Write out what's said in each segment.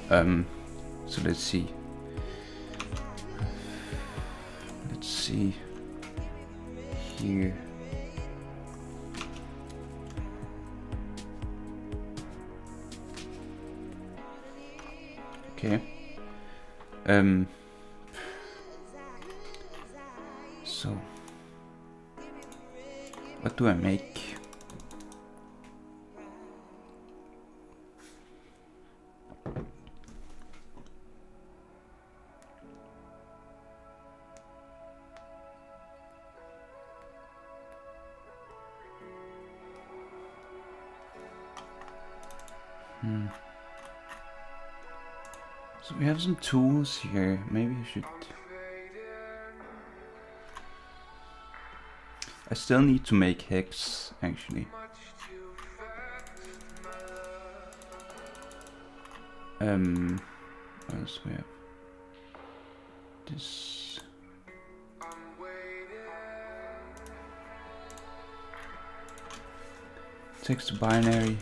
So let's see. Let's see here. Okay. So what do I make? So we have some tools here. Maybe I should. I still need to make hex actually. What else we have? This. Text to binary.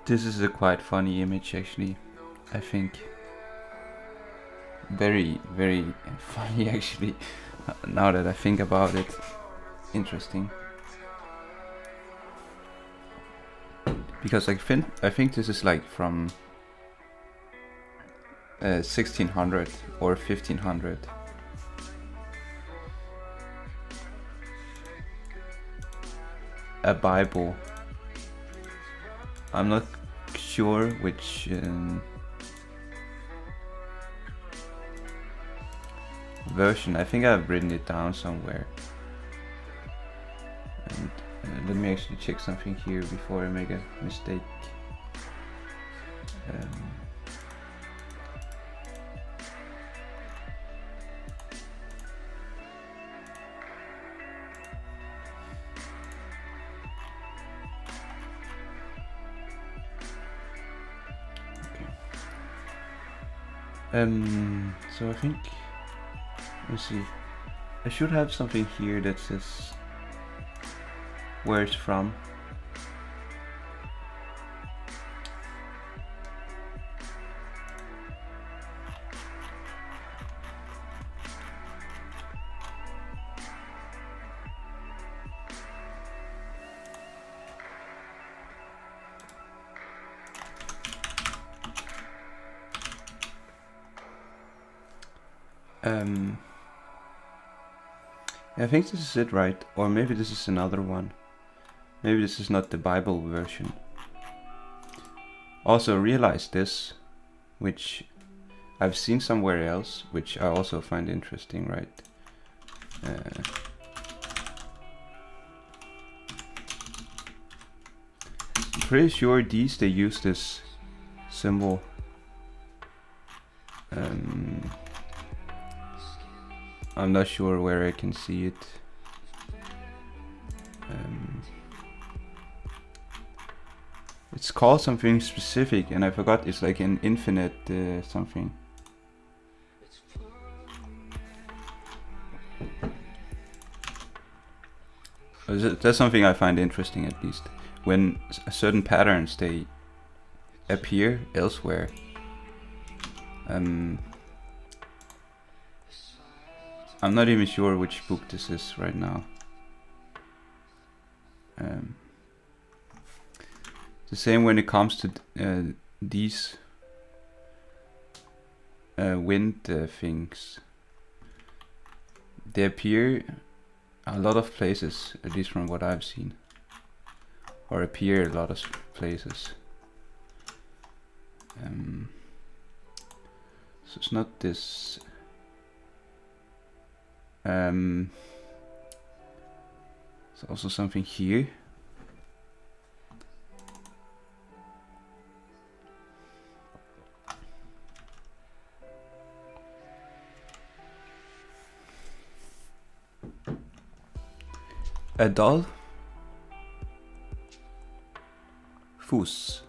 This is a quite funny image actually, I think. Very, very funny actually, now that I think about it. Interesting. Because I think this is like from 1600 or 1500. A Bible. I'm not sure which version. I think I've written it down somewhere. And let me actually check something here before I make a mistake. So I think, let's see, I should have something here that says where it's from. I think this is it, right? Or maybe this is another one. Maybe this is not the Bible version. Also realize this, which I've seen somewhere else, which I also find interesting, right? I'm pretty sure these, they use this symbol. I'm not sure where I can see it. It's called something specific and I forgot. It's like an infinite something. That's something I find interesting, at least. When certain patterns, they appear elsewhere. I'm not even sure which book this is right now. The same when it comes to these wind things. They appear a lot of places, at least from what I've seen, or appear a lot of places. So it's not this. There's also something here. A doll. Fuß.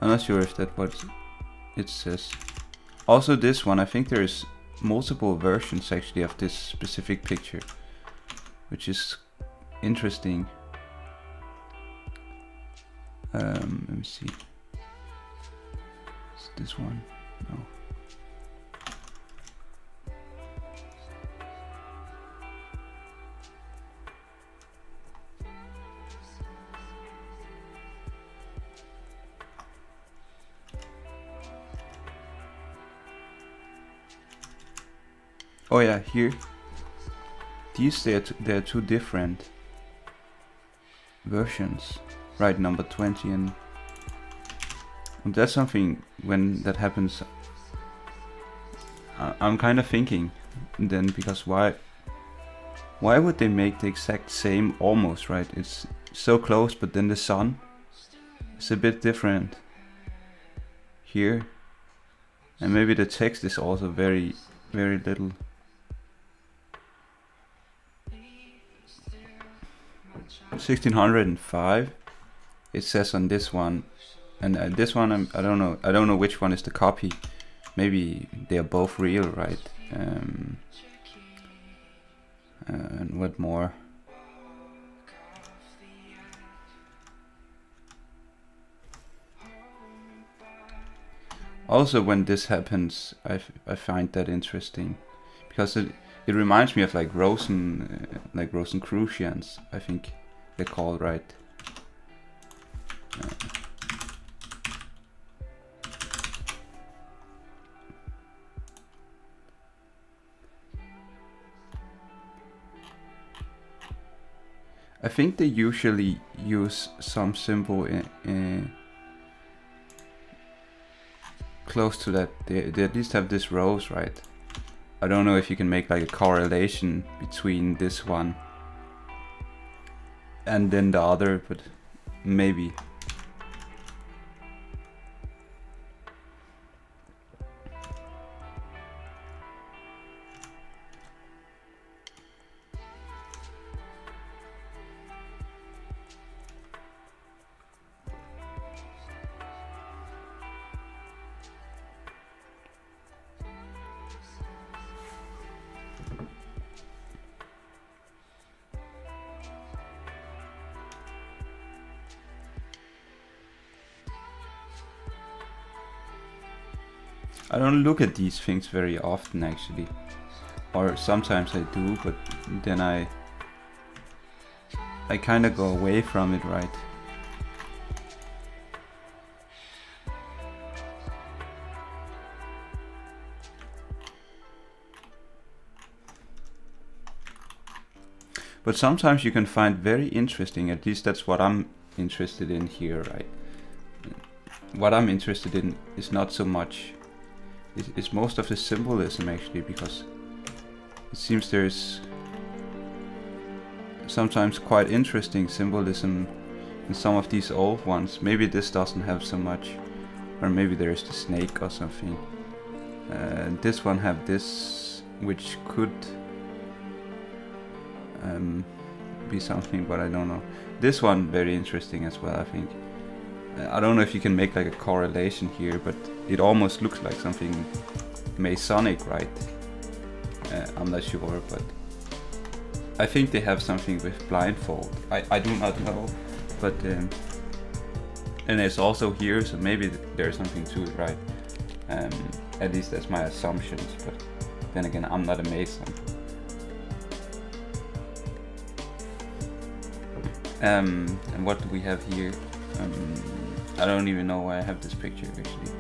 I'm not sure if that's what it says. Also this one, I think there's multiple versions actually of this specific picture, which is interesting. Let me see. Is this one? No. Oh yeah, here. These they're two different versions. Right, number 20 and that's something when that happens. I'm kind of thinking then, because why would they make the exact same almost, right? It's so close, but then the sun is a bit different here, and maybe the text is also very little. 1605 it says on this one, and this one I don't know which one is the copy. Maybe they are both real, right? And what more? Also, when this happens, I find that interesting, because it reminds me of like Rosencruyans, I think they're called, right? I think they usually use some symbol in close to that. They at least have this rose, right? I don't know if you can make like a correlation between this one and then the other, but maybe. I don't look at these things very often actually, or sometimes I do, but then I kind of go away from it, right? But sometimes you can find very interesting, at least that's what I'm interested in here, right? What I'm interested in is not so much, it's most of the symbolism actually, because it seems there's sometimes quite interesting symbolism in some of these old ones. Maybe this doesn't have so much, or maybe there's the snake or something. This one have this, which could be something, but I don't know. This one very interesting as well, I think. I don't know if you can make like a correlation here, but it almost looks like something Masonic, right? I'm not sure, but I think they have something with blindfold. I do not know, but and it's also here, so maybe there's something to it, right? At least that's my assumptions, but then again, I'm not a Mason. And what do we have here? I don't even know why I have this picture actually.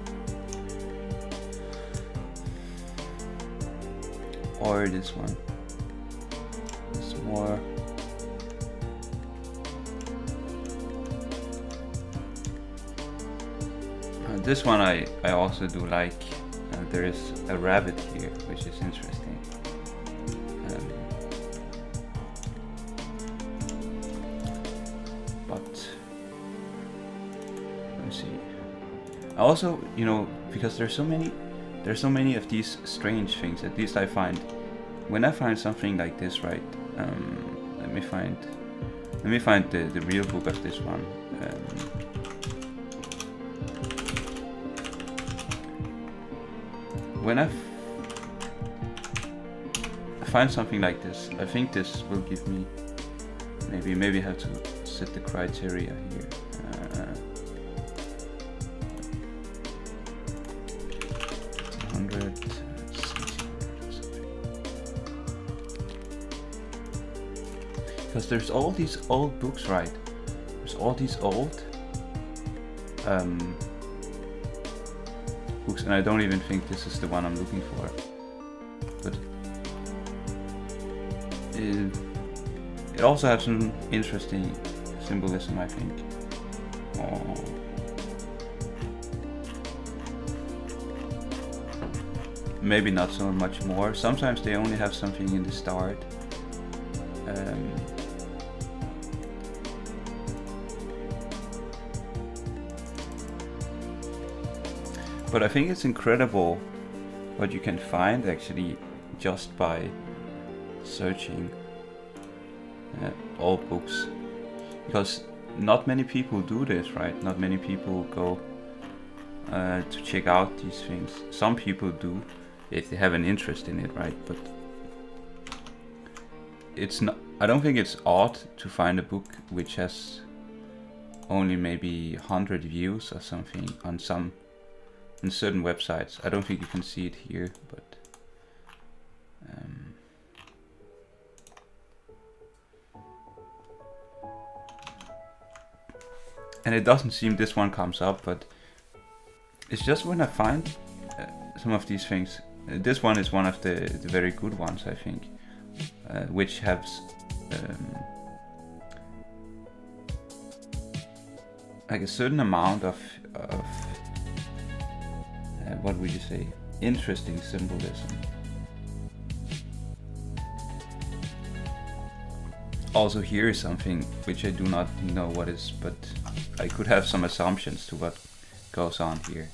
or this one. It's more. This one I also do like. There is a rabbit here, which is interesting. But let me see. I also, you know, because there's so many of these strange things. At least I find when I find something like this, right? Let me find the real book of this one. When I find something like this, I think this will give me maybe have to set the criteria here. 100, because there's all these old books, right? There's all these old books, and I don't even think this is the one I'm looking for. But it also has some interesting symbolism, I think. Oh. Maybe not so much more. Sometimes they only have something in the start. But I think it's incredible what you can find actually just by searching old books, because not many people do this, right? Not many people go to check out these things. Some people do if they have an interest in it, right? But it's not. I don't think it's odd to find a book which has only maybe 100 views or something on certain websites. I don't think you can see it here, but and it doesn't seem this one comes up, but it's just when I find some of these things. This one is one of the very good ones, I think, which has like a certain amount of what would you say, interesting symbolism. Also here is something which I do not know what is, but I could have some assumptions to what goes on here.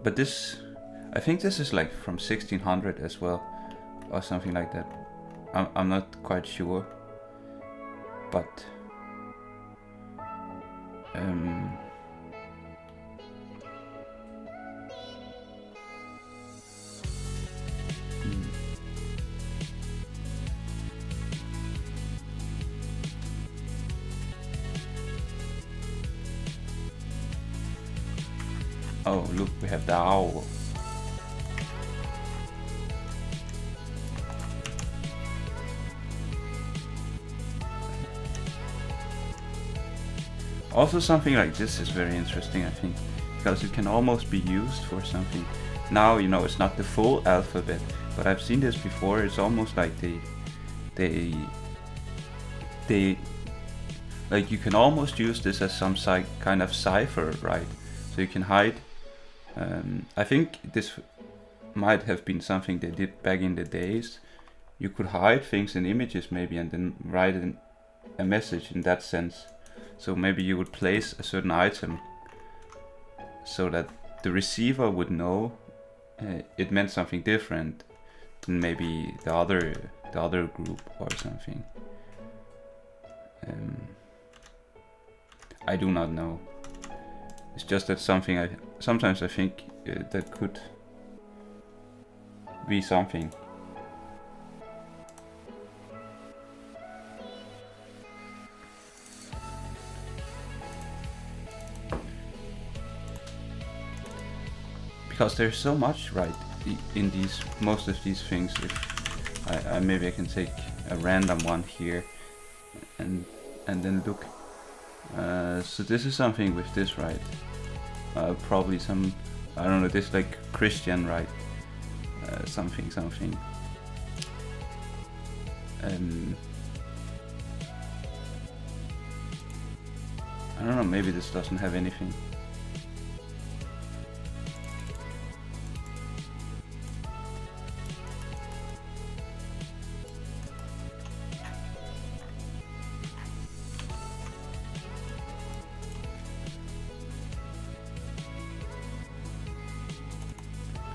But this, I think this is like from 1600 as well, or something like that. I'm not quite sure. But oh, look, we have the owl. Also something like this is very interesting, I think, because it can almost be used for something. Now, you know, it's not the full alphabet, but I've seen this before. It's almost like they like you can almost use this as some kind of cipher, right? So you can hide. I think this might have been something they did back in the days. You could hide things in images maybe, and then write a message in that sense. So maybe you would place a certain item so that the receiver would know it meant something different than maybe the other group or something. I do not know. It's just that something sometimes I think that could be something. Because there's so much, right, in most of these things. If maybe I can take a random one here and then look. So this is something with this, right? Probably some, I don't know, this like Christian, right? Something. I don't know, maybe this doesn't have anything.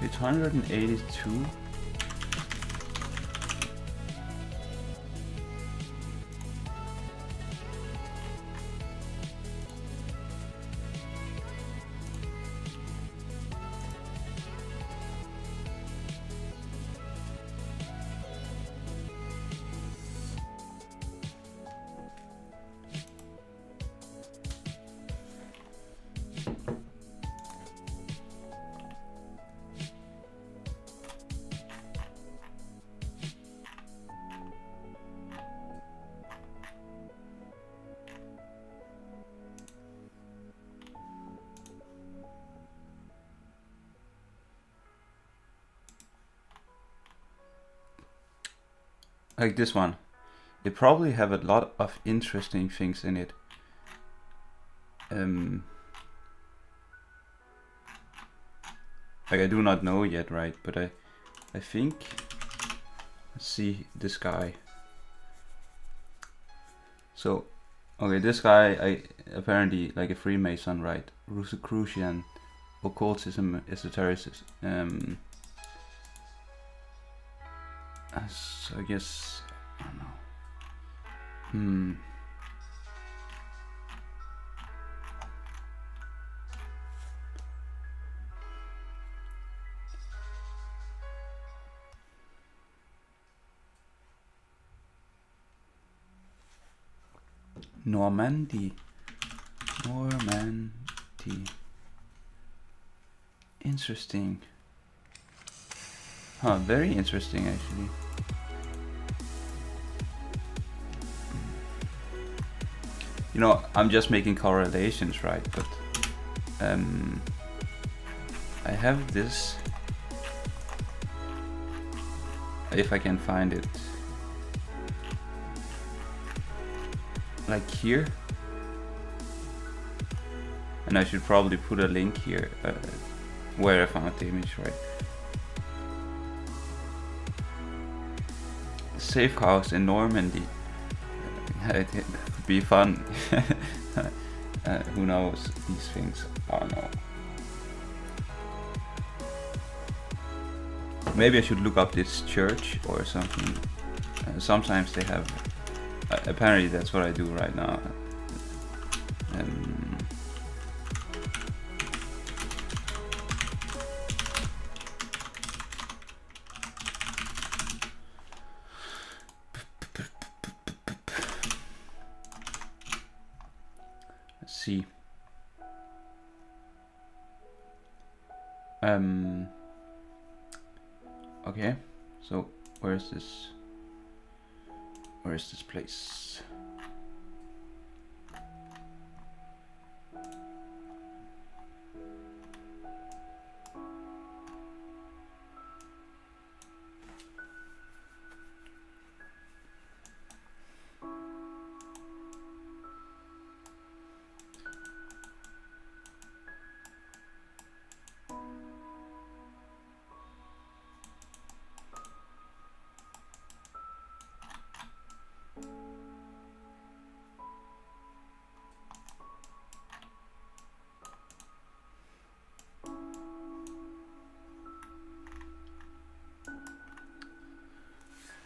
It's 182. Like this one, it probably have a lot of interesting things in it. Like I do not know yet, right? But I think, let's see this guy. So, okay, this guy, I apparently like a Freemason, right? Rosicrucian, occultism, esotericism. So I guess, I don't know. Normandy. Interesting. Huh, very interesting actually. You know, I'm just making correlations, right? But I have this, if I can find it, like here, and I should probably put a link here where I found the image, right? Safe house in Normandy. It could be fun. Who knows these things? I don't know. Maybe I should look up this church or something. Sometimes they have. Apparently, that's what I do right now. Let's see. Okay, so where is this? Where is this place?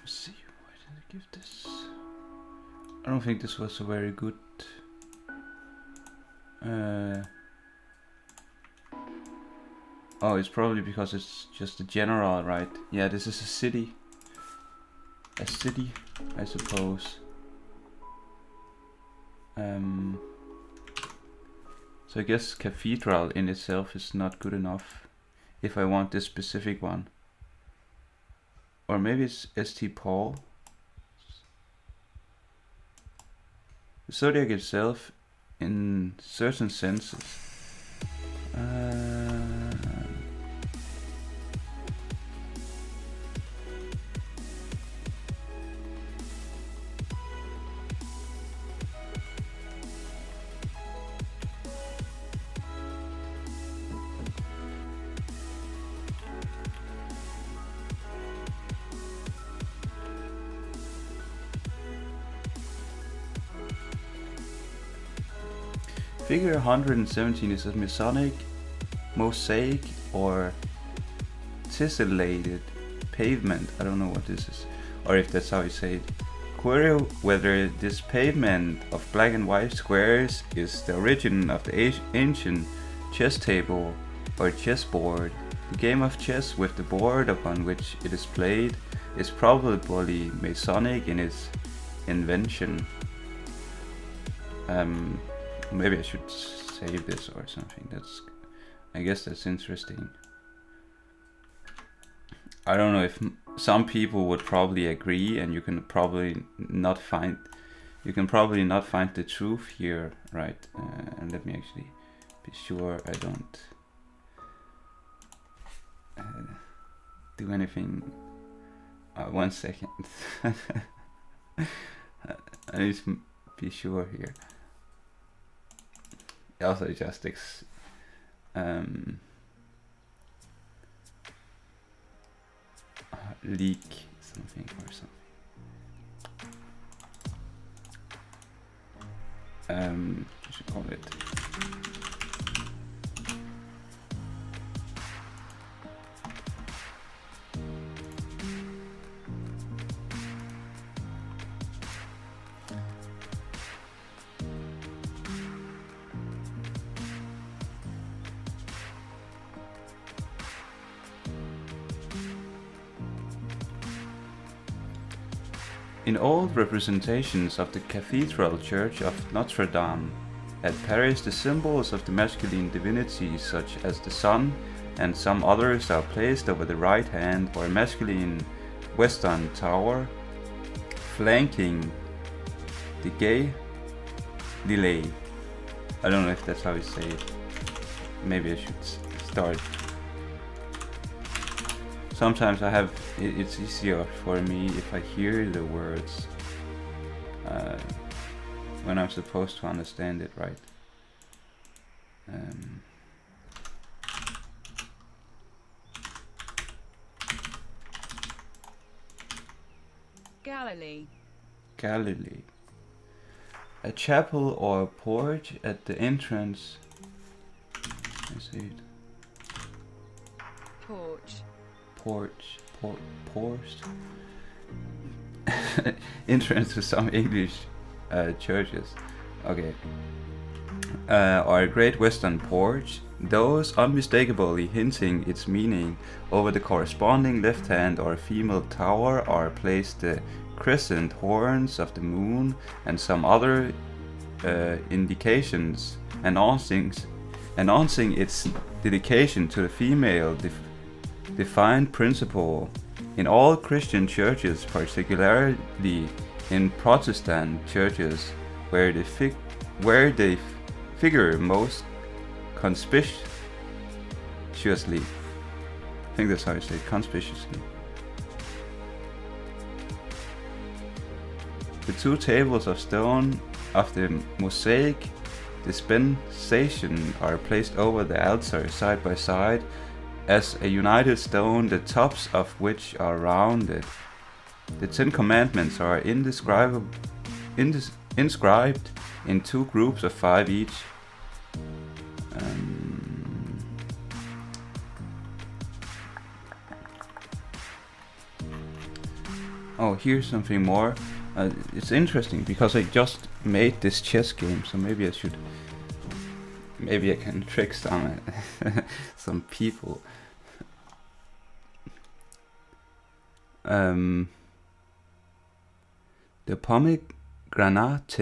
See, why did I give this? I don't think this was a very good. Oh, it's probably because it's just a general, right? Yeah, this is a city. A city, I suppose. So I guess cathedral in itself is not good enough if I want this specific one. Or maybe it's St. Paul. The zodiac itself in certain senses. Figure 117 is a Masonic mosaic or tessellated pavement. I don't know what this is, or if that's how you say it. Query whether this pavement of black and white squares is the origin of the ancient chess table or chessboard. The game of chess with the board upon which it is played is probably Masonic in its invention. Maybe I should save this or something. I guess that's interesting. I don't know if some people would probably agree, and you can probably not find the truth here, right? And let me actually be sure I don't do anything. 1 second. I need to be sure here. Also just leak something or something. I should call it. In old representations of the Cathedral Church of Notre Dame at Paris, the symbols of the masculine divinities such as the sun and some others are placed over the right hand or masculine western tower, flanking the gay delay. I don't know if that's how you say it. Maybe I should start. Sometimes it's easier for me if I hear the words when I'm supposed to understand it, right? Galilee. A chapel or porch at the entrance. I see it. Porch. Entrance to some English churches. Okay. Or a great western porch, those unmistakably hinting its meaning. Over the corresponding left hand or female tower are placed the crescent horns of the moon and some other indications announcing its dedication to the female defined principle. In all Christian churches, particularly in Protestant churches, where they figure most conspicuously. I think that's how you say it, conspicuously. The two tables of stone of the mosaic dispensation are placed over the altar side by side as a united stone, the tops of which are rounded. The 10 Commandments are inscribed in two groups of 5 each. Oh, here's something more. It's interesting because I just made this chess game, so maybe I can trick some people. The pomegranate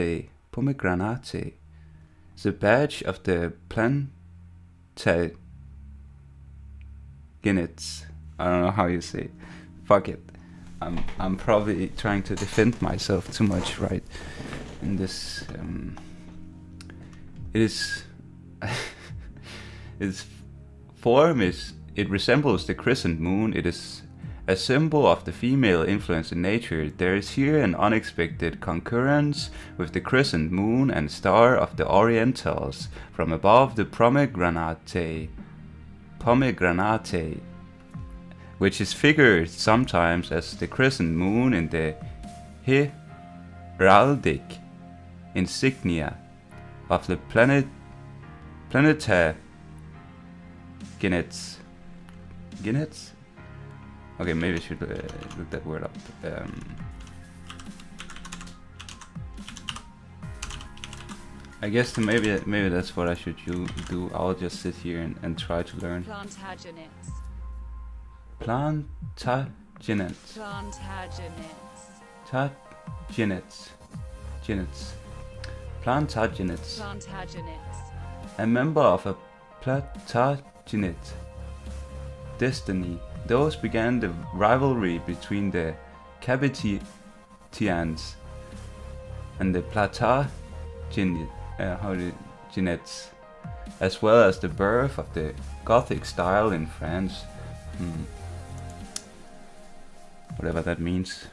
is a badge of the Plantagenets. I don't know how you say it. Fuck it. I'm probably trying to defend myself too much, right? In this It is its form is it resembles the crescent moon. It is a symbol of the female influence in nature. There is here an unexpected concurrence with the crescent moon and star of the Orientals from above the pomegranate, which is figured sometimes as the crescent moon in the heraldic insignia of the planeta Genets. Genets? Okay, maybe I should look that word up. I guess maybe that's what I should do. I'll just sit here and try to learn. Plantagenets. Plantagenets. Plantagenets. Plantagenets. Plantagenets. A member of a Plantagenet destiny. Those began the rivalry between the Capetians and the Plantagenets, as well as the birth of the Gothic style in France. Whatever that means.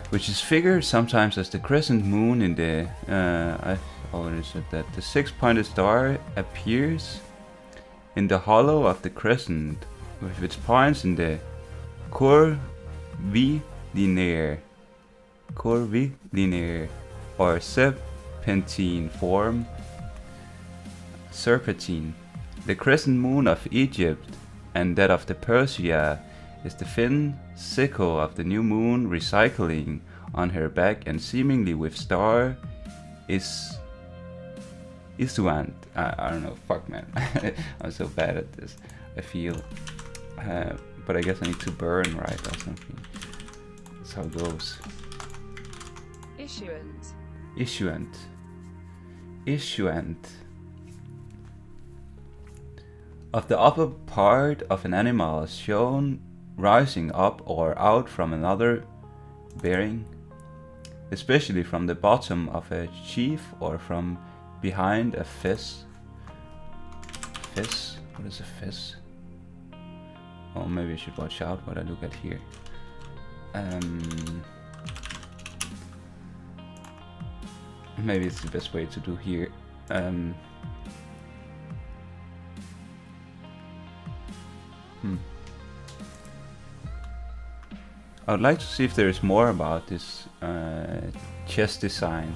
Which is figured sometimes as the crescent moon in the I already said that the six-pointed star appears in the hollow of the crescent with its points in the curvilinear or serpentine form. The crescent moon of Egypt and that of the Persia is the thin sickle of the new moon recycling on her back and seemingly with star Isuant. I don't know, fuck man. I'm so bad at this, I feel. But I guess I need to burn, right, or something. That's how it goes. Issuant. Of the upper part of an animal shown rising up or out from another bearing, especially from the bottom of a sheaf or from behind a fez. Fez? What is a fez? Oh, maybe I should watch out what I look at here. Maybe it's the best way to do here. I would like to see if there is more about this chest design.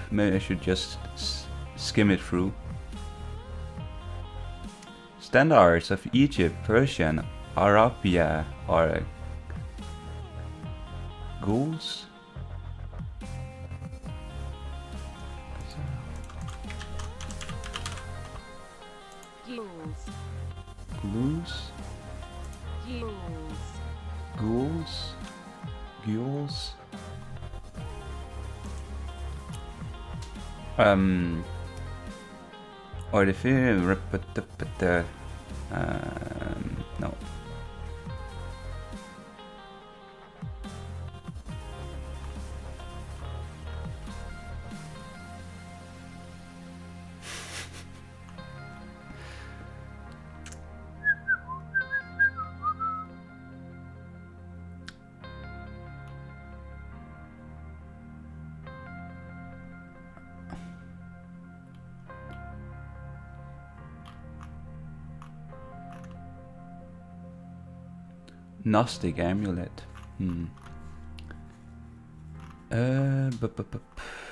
Maybe I should just skim it through. Standards of Egypt, Persia, and Arabia are ghouls. Ghouls. Or the film, no. Gnostic amulet.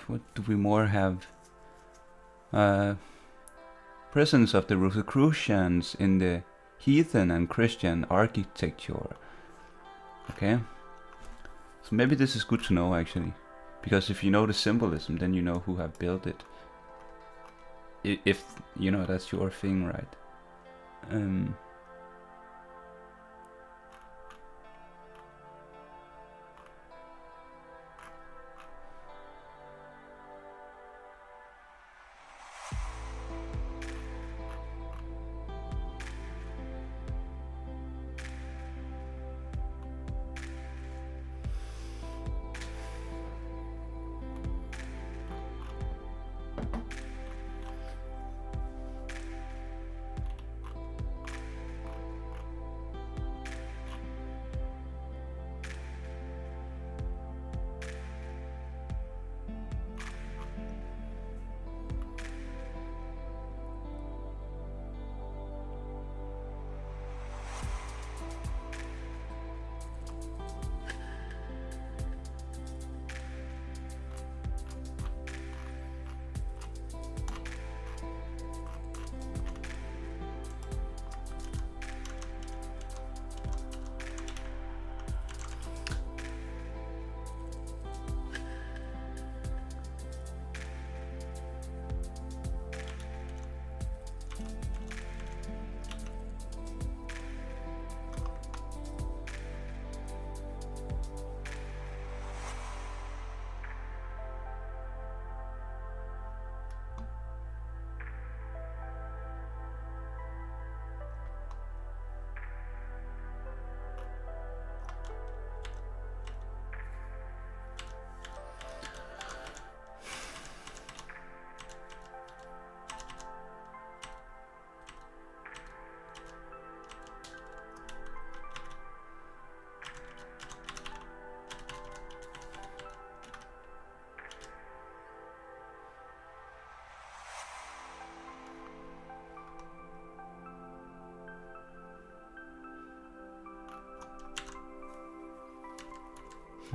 What do we more have? Presence of the Rosicrucians in the heathen and Christian architecture. Okay. So maybe this is good to know actually. Because if you know the symbolism, then you know who have built it. If you know that's your thing, right?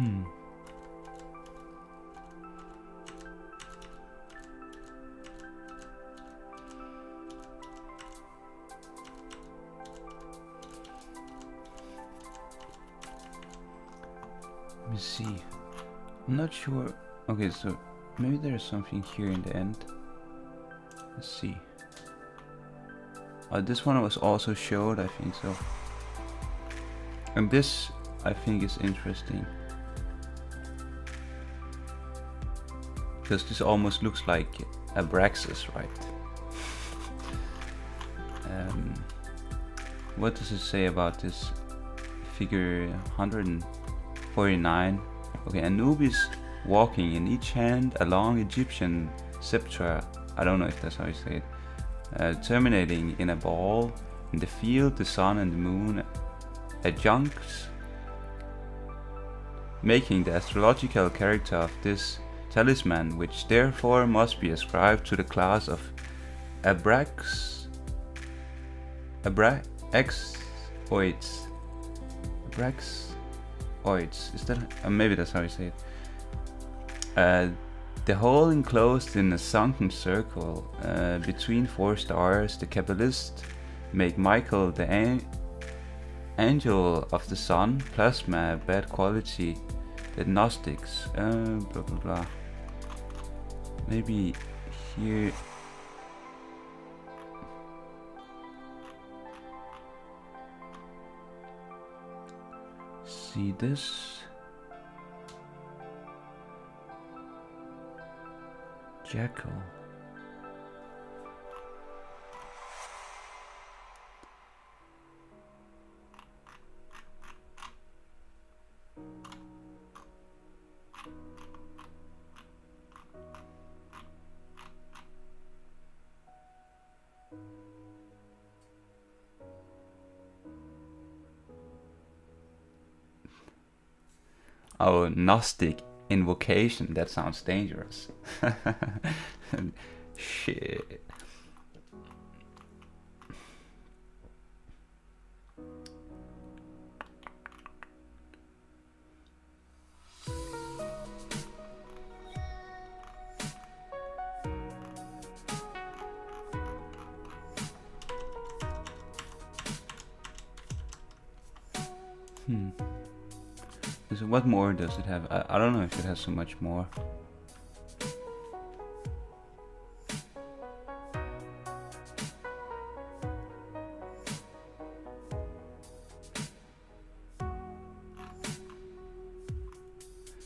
Hmm. Let me see. I'm not sure. Okay, so maybe there's something here in the end. Let's see. This one was also showed, I think so. And this, I think, is interesting. Because this almost looks like Abraxas, right? What does it say about this figure 149? Okay, Anubis walking in each hand a long Egyptian scepter. I don't know if that's how you say it. Terminating in a ball. In the field, the sun and the moon adjuncts, making the astrological character of this talisman, which therefore must be ascribed to the class of Abraxoids. Abraxoids. Is that? Maybe that's how you say it. The whole enclosed in a sunken circle between 4 stars. The Kabbalists make Michael the angel of the sun, plasma, bad quality. The Gnostics, blah blah blah. Maybe here. See this? Jackal. Oh, Gnostic invocation. That sounds dangerous. Shit. So what more does it have? I don't know if it has so much more.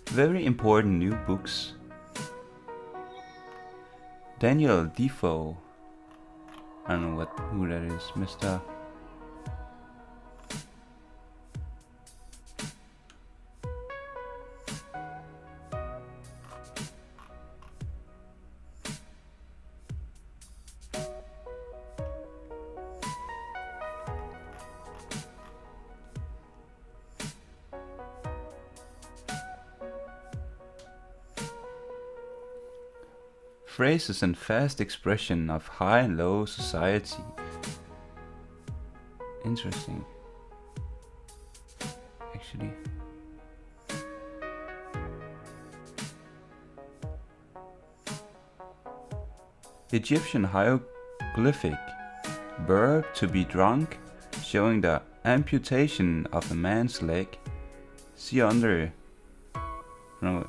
Very important new books. Daniel Defoe. I don't know who that is. Mr. Phrases and fast expression of high and low society. Interesting. Actually. Egyptian hieroglyphic. Verb to be drunk, showing the amputation of a man's leg. See under. No.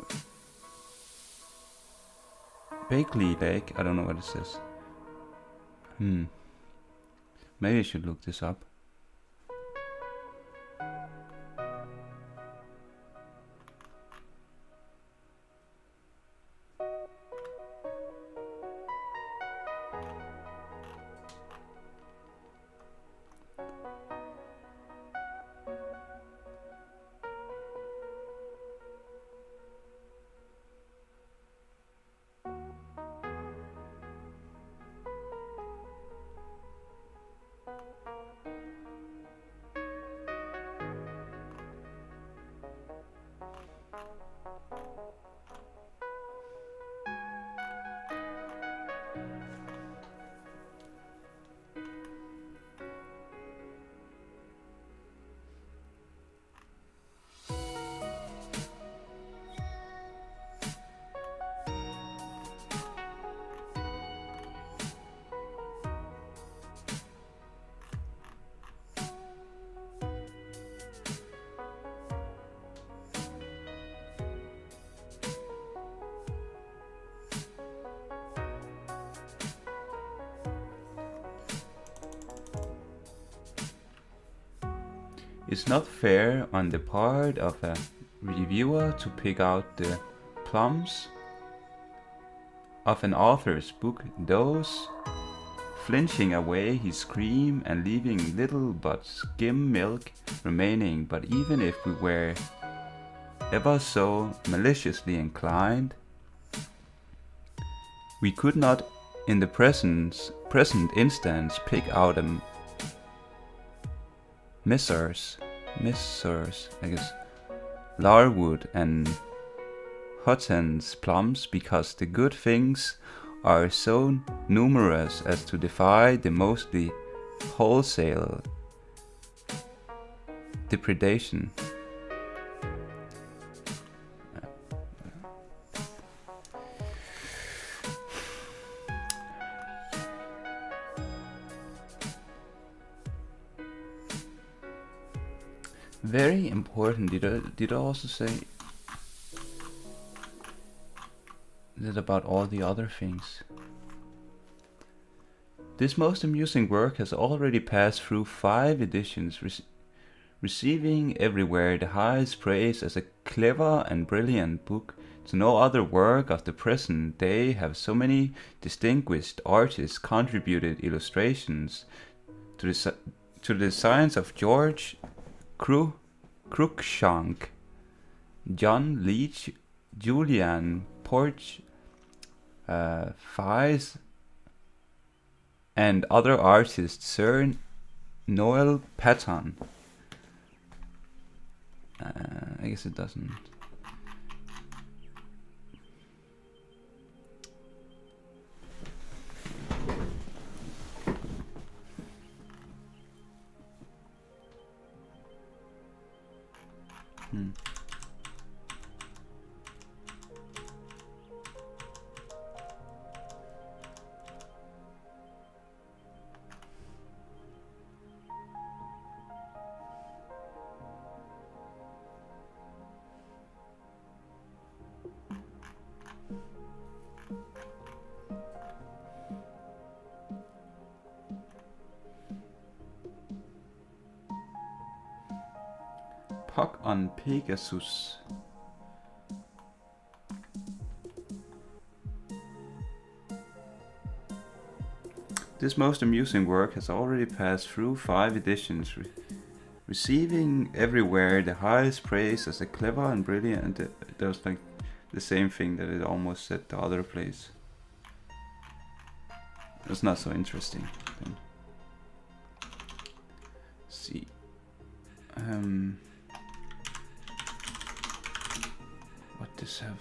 Bakley leg, I don't know what it says. Maybe I should look this up. It's not fair on the part of a reviewer to pick out the plums of an author's book, those flinching away his cream and leaving little but skim milk remaining. But even if we were ever so maliciously inclined, we could not in the present instance pick out a Messrs. I guess Larwood and Hutton's plums, because the good things are so numerous as to defy the mostly wholesale depredation. Very important. Did I also say that about all the other things? This most amusing work has already passed through 5 editions, receiving everywhere the highest praise as a clever and brilliant book. To no other work of the present day have so many distinguished artists contributed illustrations to the designs of George Cruikshank, John Leech, Julian Porch, Fies, and other artists, Sir Noel Patton. I guess it doesn't. Puck on Pegasus. This most amusing work has already passed through 5 editions, receiving everywhere the highest praise as a clever and brilliant. That was like the same thing that it almost said the other place. It's not so interesting. Then. See. What does have?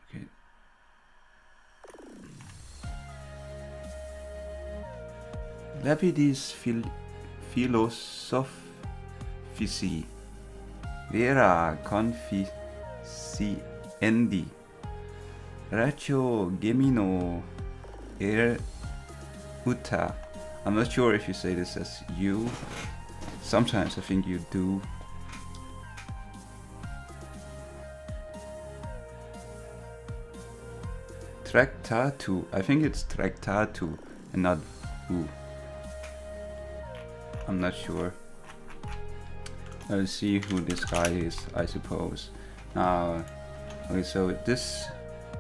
Okay. Lapidis philosophici vera conficiendi ratio gemino uta. I'm not sure if you say this as you. Sometimes I think you do. Tractatu. I think it's Tractatu and not U. I'm not sure. Let's see who this guy is, I suppose. Okay, so this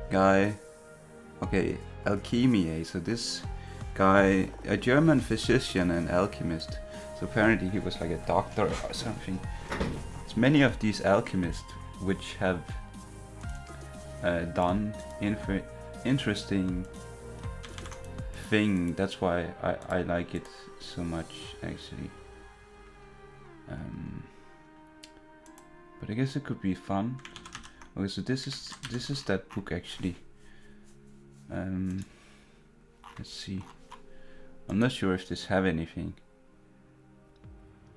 guy, okay, Alchemie. So this guy, a German physician and alchemist. So apparently he was like a doctor or something. It's many of these alchemists which have done interesting thing. That's why I like it so much, actually. But I guess it could be fun. Okay, so this is that book, actually. Let's see. I'm not sure if this have anything.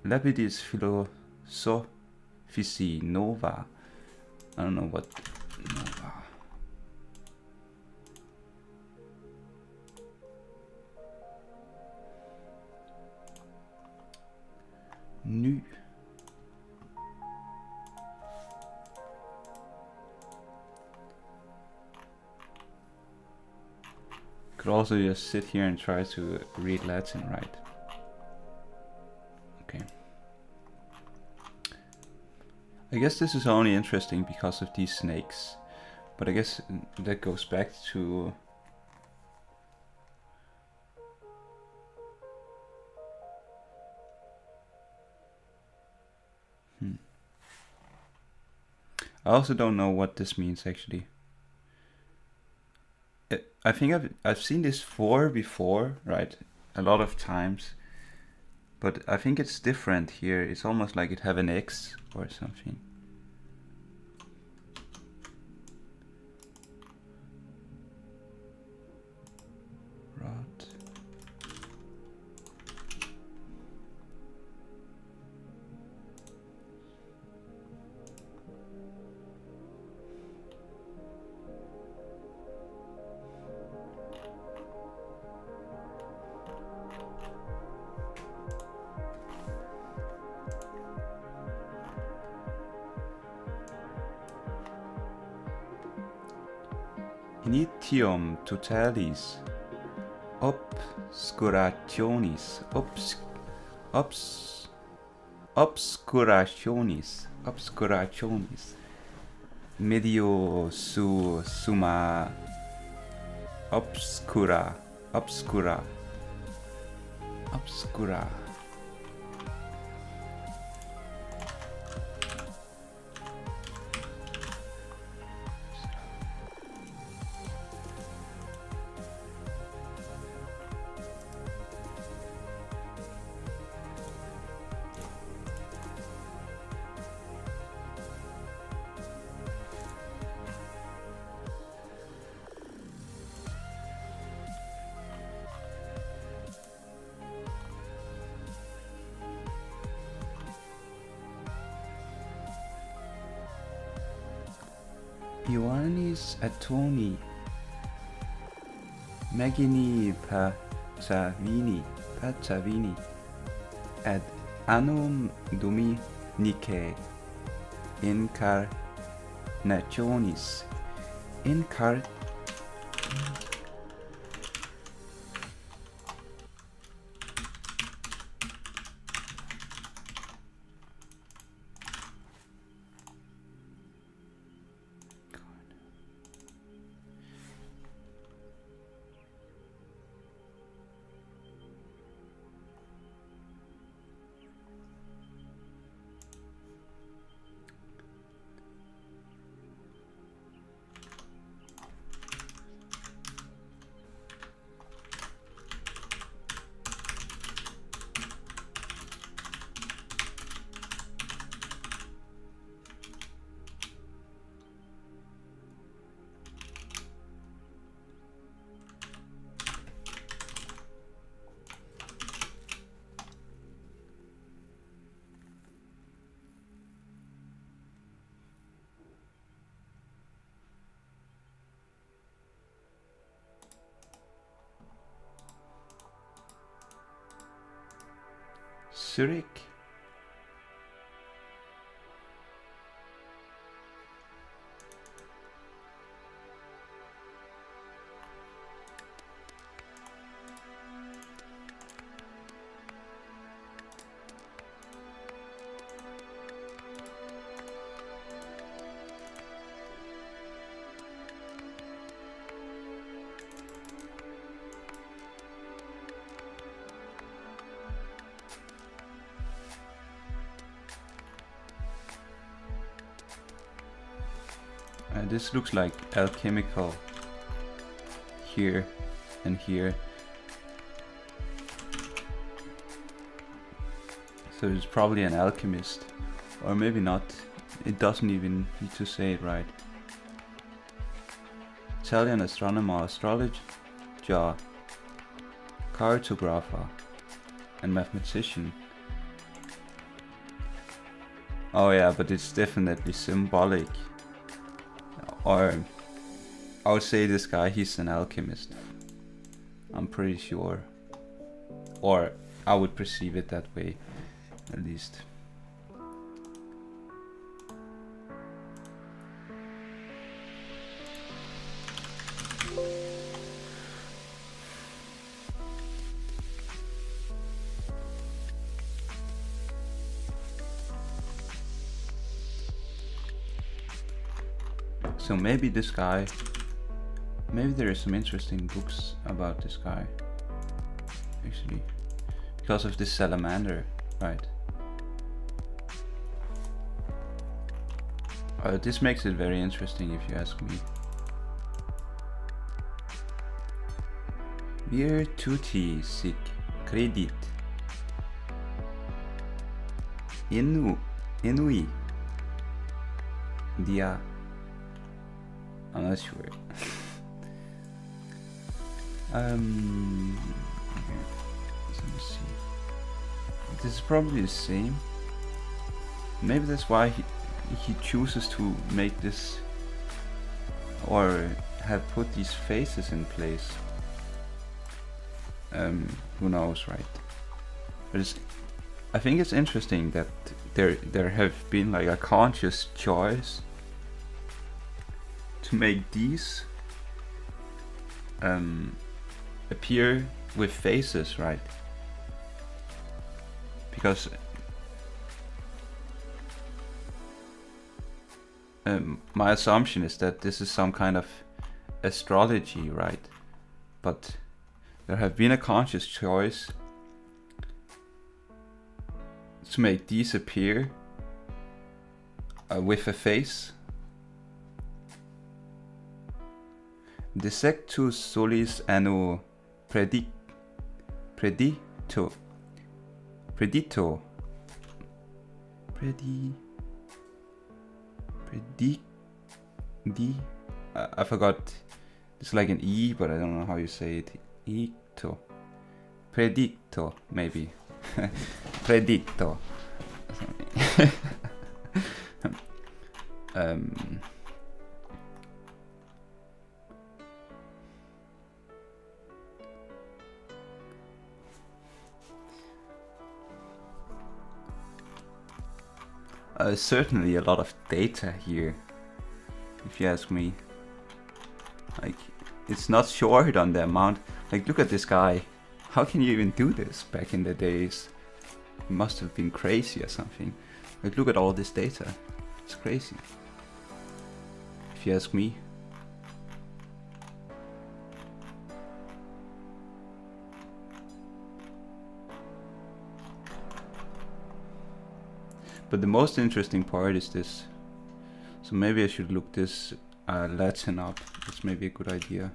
Lapidis philosophici nova. I don't know what nova. Ny. Could also just sit here and try to read Latin, right? I guess this is only interesting because of these snakes, but I guess that goes back to I also don't know what this means actually. I think I've seen this 4 before, right? A lot of times, but I think it's different here. It's almost like it have an X or something. Rot. Initium totalis obscurationis obscurationis medio summa obscura. Ioannis Atoni Magini Pacavini ad annum Dominicae incarnationis Zurich. This looks like alchemical here and here. So it's probably an alchemist, or maybe not. It doesn't even need to say it right. Italian astronomer, astrologer, cartographer, and mathematician. Oh yeah, but it's definitely symbolic. Or I would say this guy, he's an alchemist. I'm pretty sure. Or I would perceive it that way, at least. So maybe this guy, maybe there is some interesting books about this guy, actually, because of this salamander, right? This makes it very interesting if you ask me. Virtuti sic credit Enui dia. I'm not sure. Okay. So let's see. This is probably the same. Maybe that's why he chooses to make this, or have put these faces in place. Who knows, right? But I think it's interesting that there have been like a conscious choice to make these appear with faces, right? Because my assumption is that this is some kind of astrology, right? But there have been a conscious choice to make these appear with a face. Dissectus solis anno predito. I forgot. It's like an E, but I don't know how you say it. Predicto, maybe. Predicto. Certainly a lot of data here, if you ask me. Like, it's not short on the amount. Like, look at this guy. How can you even do this back in the days? It must have been crazy or something. Like, look at all this data. It's crazy, if you ask me. But the most interesting part is this. So maybe I should look this Latin up. It's maybe a good idea.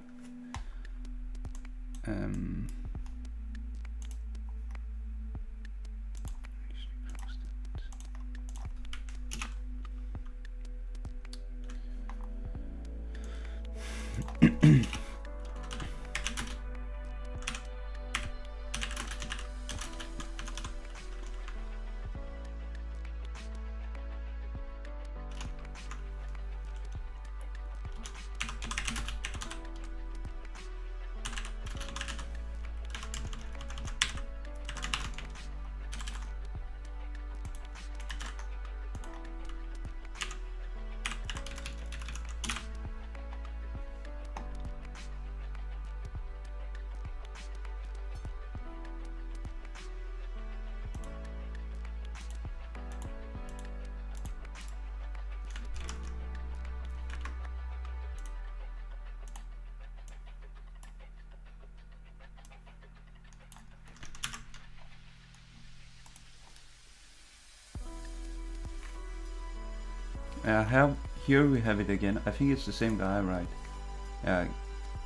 Here we have it again. I think it's the same guy, right?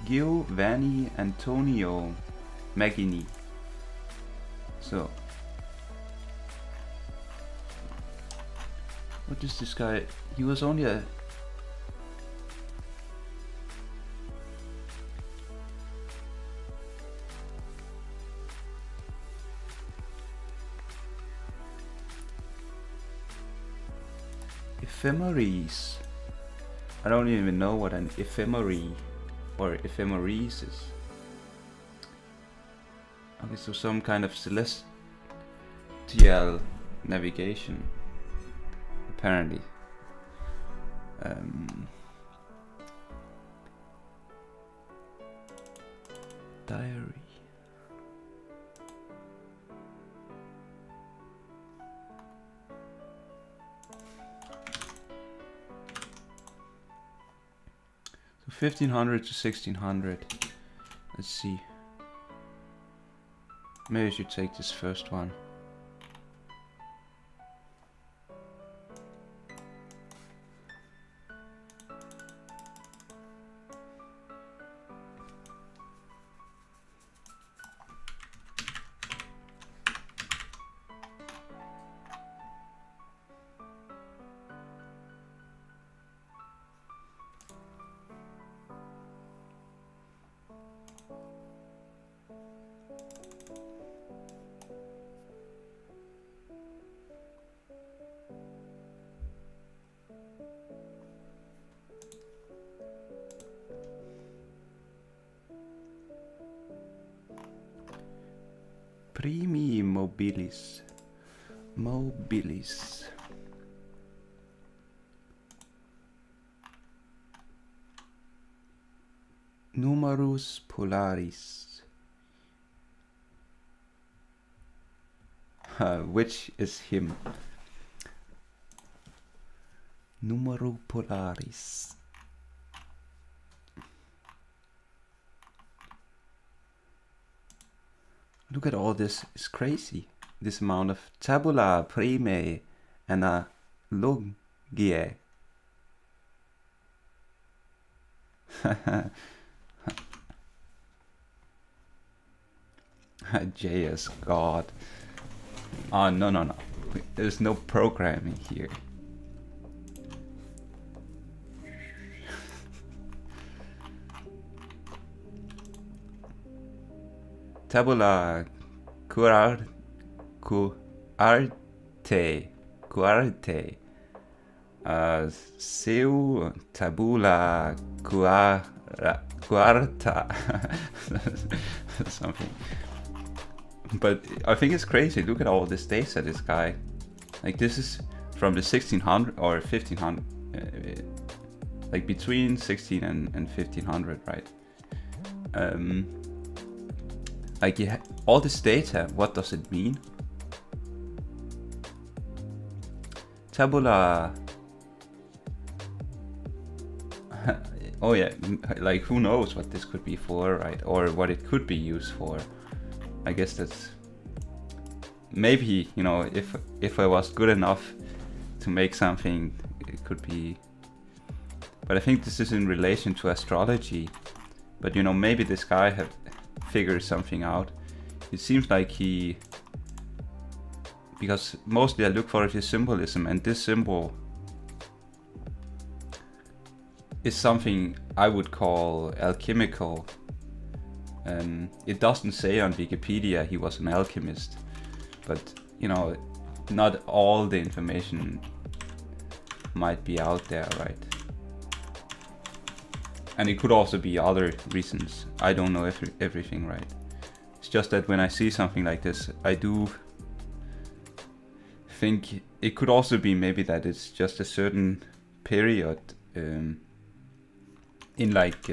Giovanni Antonio Magini. So, what is this guy? He was only a... Ephemeris. I don't even know what an ephemeri or ephemeris is. Okay, so some kind of celestial navigation, apparently. Diary. 1500 to 1600. Let's see. Maybe I should take this first one. Primi mobilis. Mobilis. Numerus polaris. Which is him? Numero polaris. Look at all this, it's crazy. This amount of tabula prime analogiae. JS God. Oh, no. There's no programming here. Tabula curarte seu tabula quarta something. But I think it's crazy. Look at all this data, this guy. Like this is from the 1600 or 1500, like between 16 and 1500, right? Like all this data, what does it mean? Tabula. Oh yeah, like who knows what this could be for, right? Or what it could be used for. I guess that's maybe, you know, if I was good enough to make something, it could be. But I think this is in relation to astrology. But you know, maybe this guy have figured something out. It seems like he, because mostly I look for his symbolism, and this symbol is something I would call alchemical. It doesn't say on Wikipedia he was an alchemist, but you know, not all the information might be out there, right? And it could also be other reasons. I don't know everything, right? It's just that when I see something like this, I do think it could also be maybe that it's just a certain period in like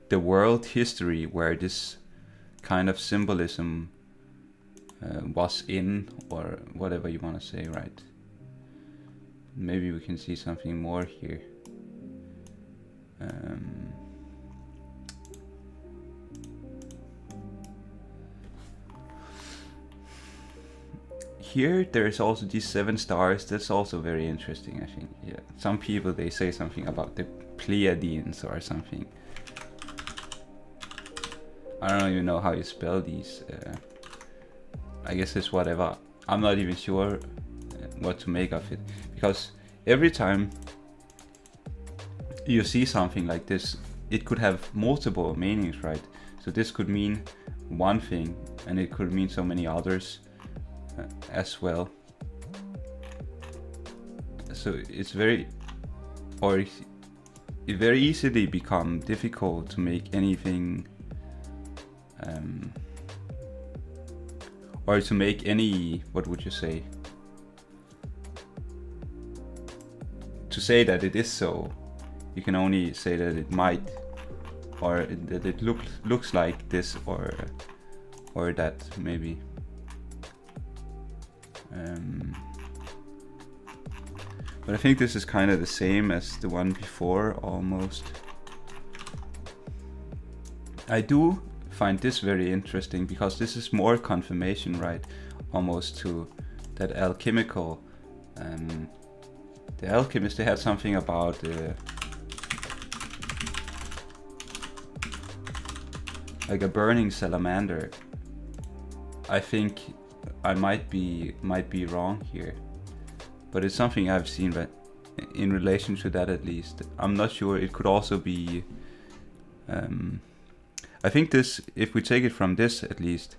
the world history where this kind of symbolism was in, or whatever you want to say, right? Maybe we can see something more here. Here there's also these 7 stars. That's also very interesting, I think. Yeah, some people, they say something about the Pleiadians or something. I don't even know how you spell these. I guess it's whatever. I'm not even sure what to make of it, because every time you see something like this, it could have multiple meanings, right? So this could mean one thing, and it could mean so many others as well. So it's very, or it very easily become difficult to make anything, or to make any, what would you say? To say that it is so, you can only say that it might, or that it looks like this, or that maybe. But I think this is kind of the same as the one before, almost. I do find this very interesting because this is more confirmation, right? Almost to that alchemical. The alchemist, they had something about like a burning salamander. I think I might be wrong here, but it's something I've seen, but in relation to that at least. I'm not sure. It could also be. I think this, if we take it from this at least,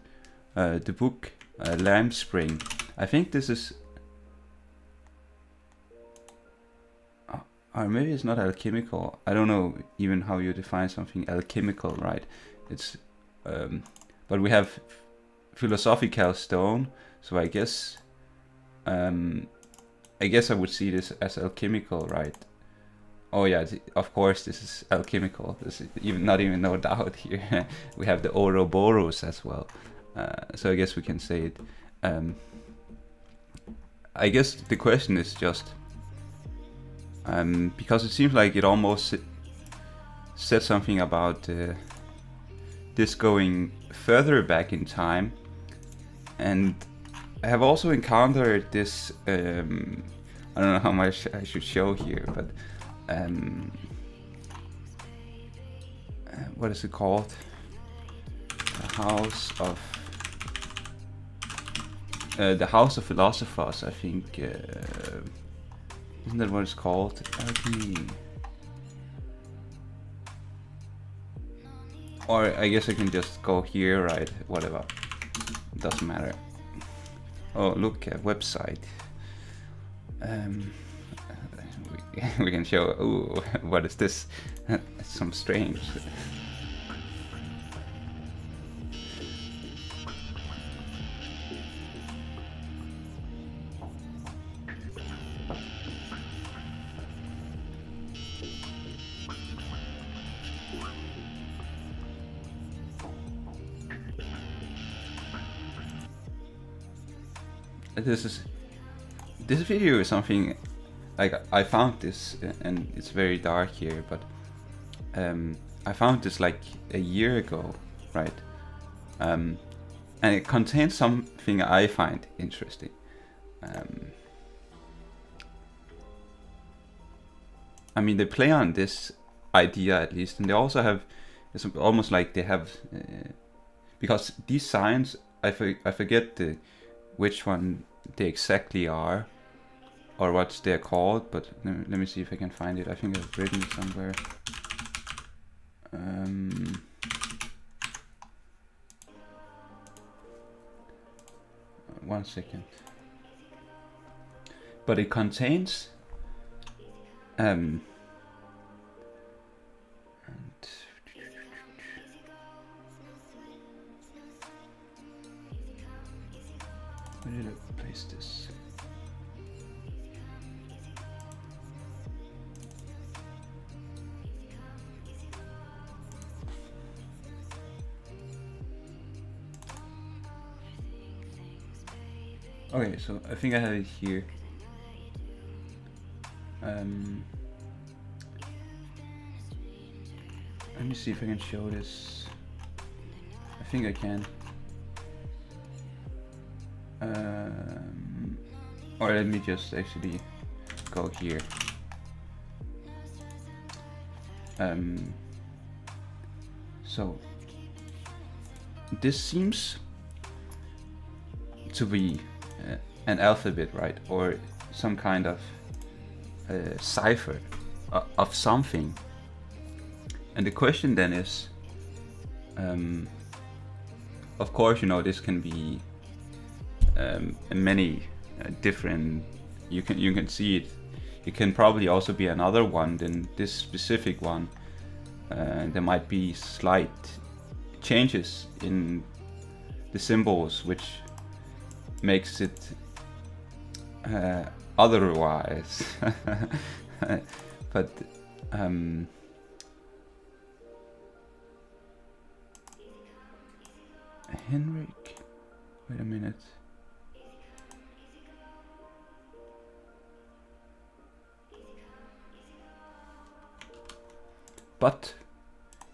the book Lamp Spring. I think this is. Or maybe it's not alchemical. I don't know even how you define something alchemical, right? It's, but we have philosophical stone, so I guess I would see this as alchemical, right? Oh yeah, of course this is alchemical. There's not even no doubt here. We have the Ouroboros as well, so I guess we can say it. I guess the question is just. Because it seems like it almost said something about this going further back in time, and I have also encountered this. I don't know how much I should show here, but what is it called? The House of Philosophers, I think. Isn't that what it's called? Alchemy. Or I guess I can just go here, right? Whatever. Doesn't matter. Oh, look, a website. We can show. Ooh, what is this? Some strange. This video is something like I found this, and it's very dark here, but I found this like a year ago, right? And it contains something I find interesting. I mean, they play on this idea at least, and they also have, it's almost like they have, because these signs, I forget which one they exactly are, or what they're called, but let me see if I can find it. I think I've written it somewhere. 1 second. But it contains and where did I place this? Okay, so I think I have it here. Let me see if I can show this. I think I can. Or let me just actually go here. So this seems to be an alphabet, right? Or some kind of cipher of something. And the question then is, of course, you know, this can be many different. You can see it. It can probably also be another one than this specific one. There might be slight changes in the symbols, which makes it otherwise. But Henrik, wait a minute. But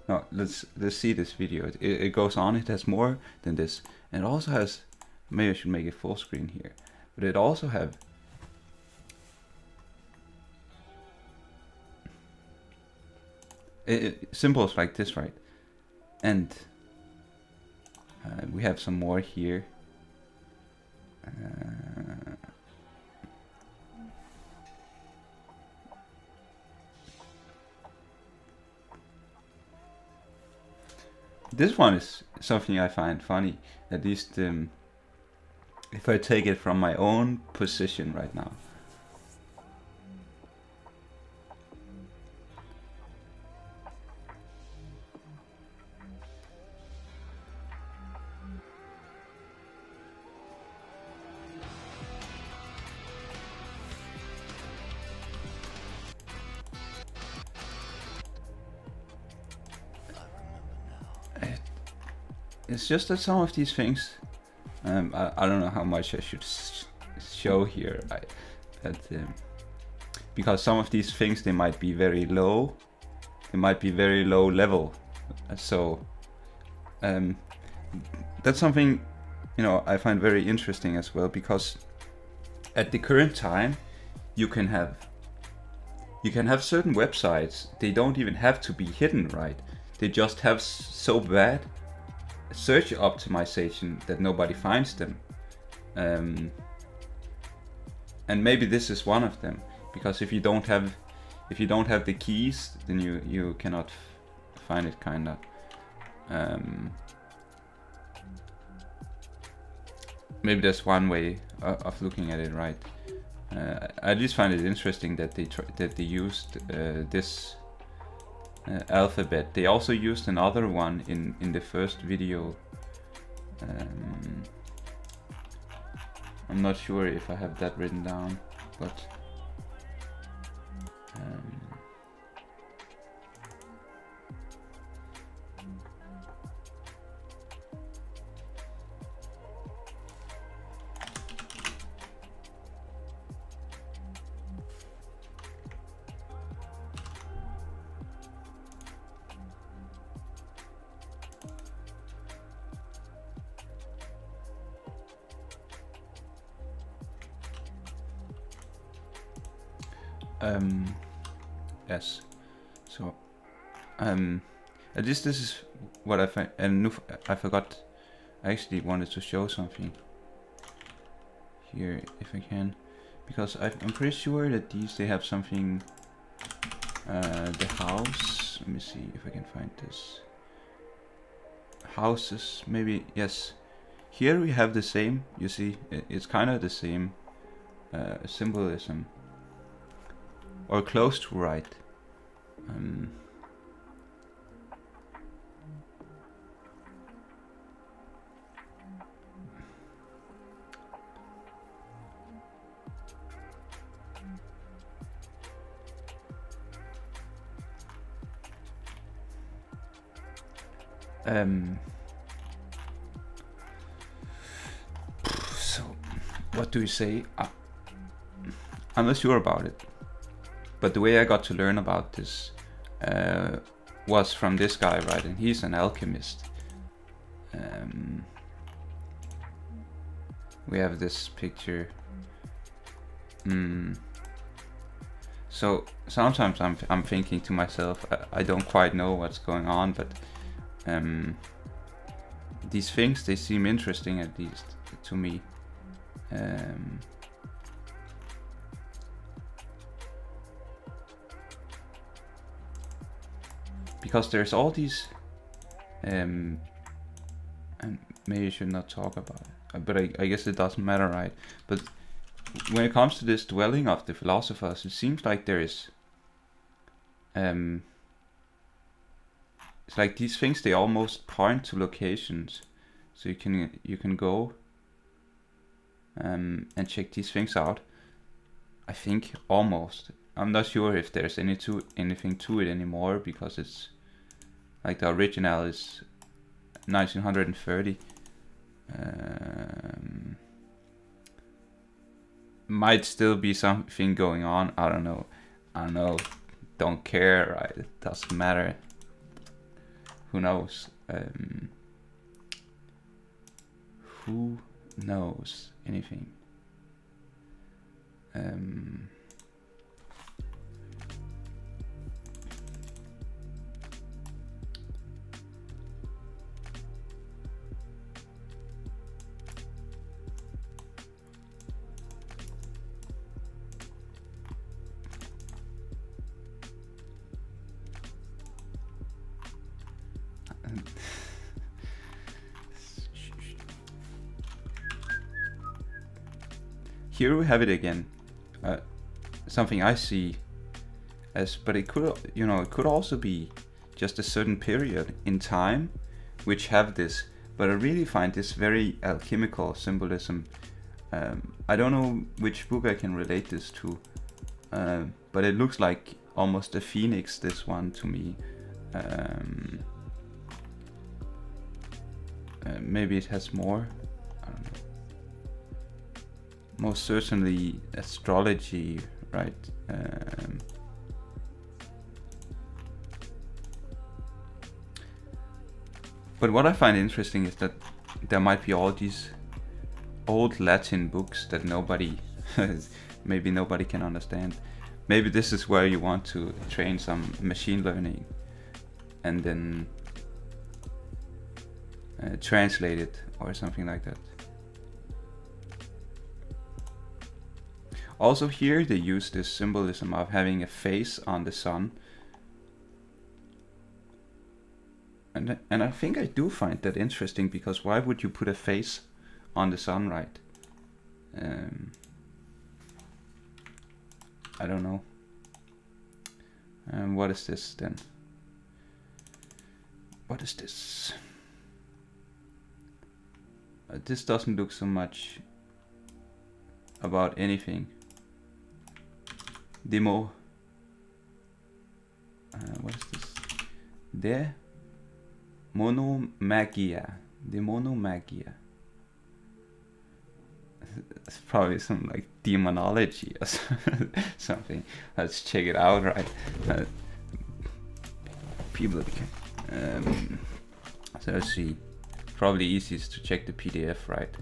No, let's see this video. It goes on. It has more than this, and it also has. Maybe I should make it full screen here, but it also have. Symbols like this, right? And we have some more here. This one is something I find funny, at least if I take it from my own position right now. It's just that some of these things, I don't know how much I should show here, because some of these things, they might be very low, level, so that's something, you know, I find very interesting as well, because at the current time you can have certain websites, they don't even have to be hidden, right? They just have so bad search optimization that nobody finds them, and maybe this is one of them, because if you don't have the keys, then you cannot find it, kinda. Maybe that's one way of looking at it, right? I just find it interesting that they used this alphabet. They also used another one in the first video. I'm not sure if I have that written down, but yes. So at least this is what I find. And I forgot. I actually wanted to show something here if I can, because I'm pretty sure that they have something. The house. Let me see if I can find this. Houses, maybe. Yes. Here we have the same. You see, it's kind of the same symbolism. Or close to right. So, what do you say? I'm not sure about it. But the way I got to learn about this was from this guy, right? And he's an alchemist. We have this picture. So sometimes I'm thinking to myself, I don't quite know what's going on, but these things, they seem interesting, at least to me. Because there's all these, and maybe I should not talk about it, but I guess it doesn't matter, right? But when it comes to this dwelling of the philosophers, it seems like there is, it's like these things, they almost point to locations, so you can go and check these things out. I think almost. I'm not sure if there's anything to it anymore, because it's like the original is 1930. Might still be something going on. I don't know. Don't care, right? It doesn't matter. who knows? Who knows anything? Here we have it again. Something I see as, but it could, you know, it could also be just a certain period in time which have this. But I really find this very alchemical symbolism. I don't know which book I can relate this to, but it looks like almost a phoenix, this one, to me. Maybe it has more. I don't know. Most certainly astrology, right? But what I find interesting is that there might be all these old Latin books that nobody, maybe nobody can understand. Maybe this is where you want to train some machine learning and then translate it or something like that. Also here they use this symbolism of having a face on the sun. And I think I do find that interesting, because why would you put a face on the sun, right? I don't know. What is this then? What is this? This doesn't look so much about anything. Demo. What is this? Demonomagia. Demonomagia. It's probably some like demonology or something. Let's check it out, right? People can. So let's see. Probably easiest to check the PDF, right?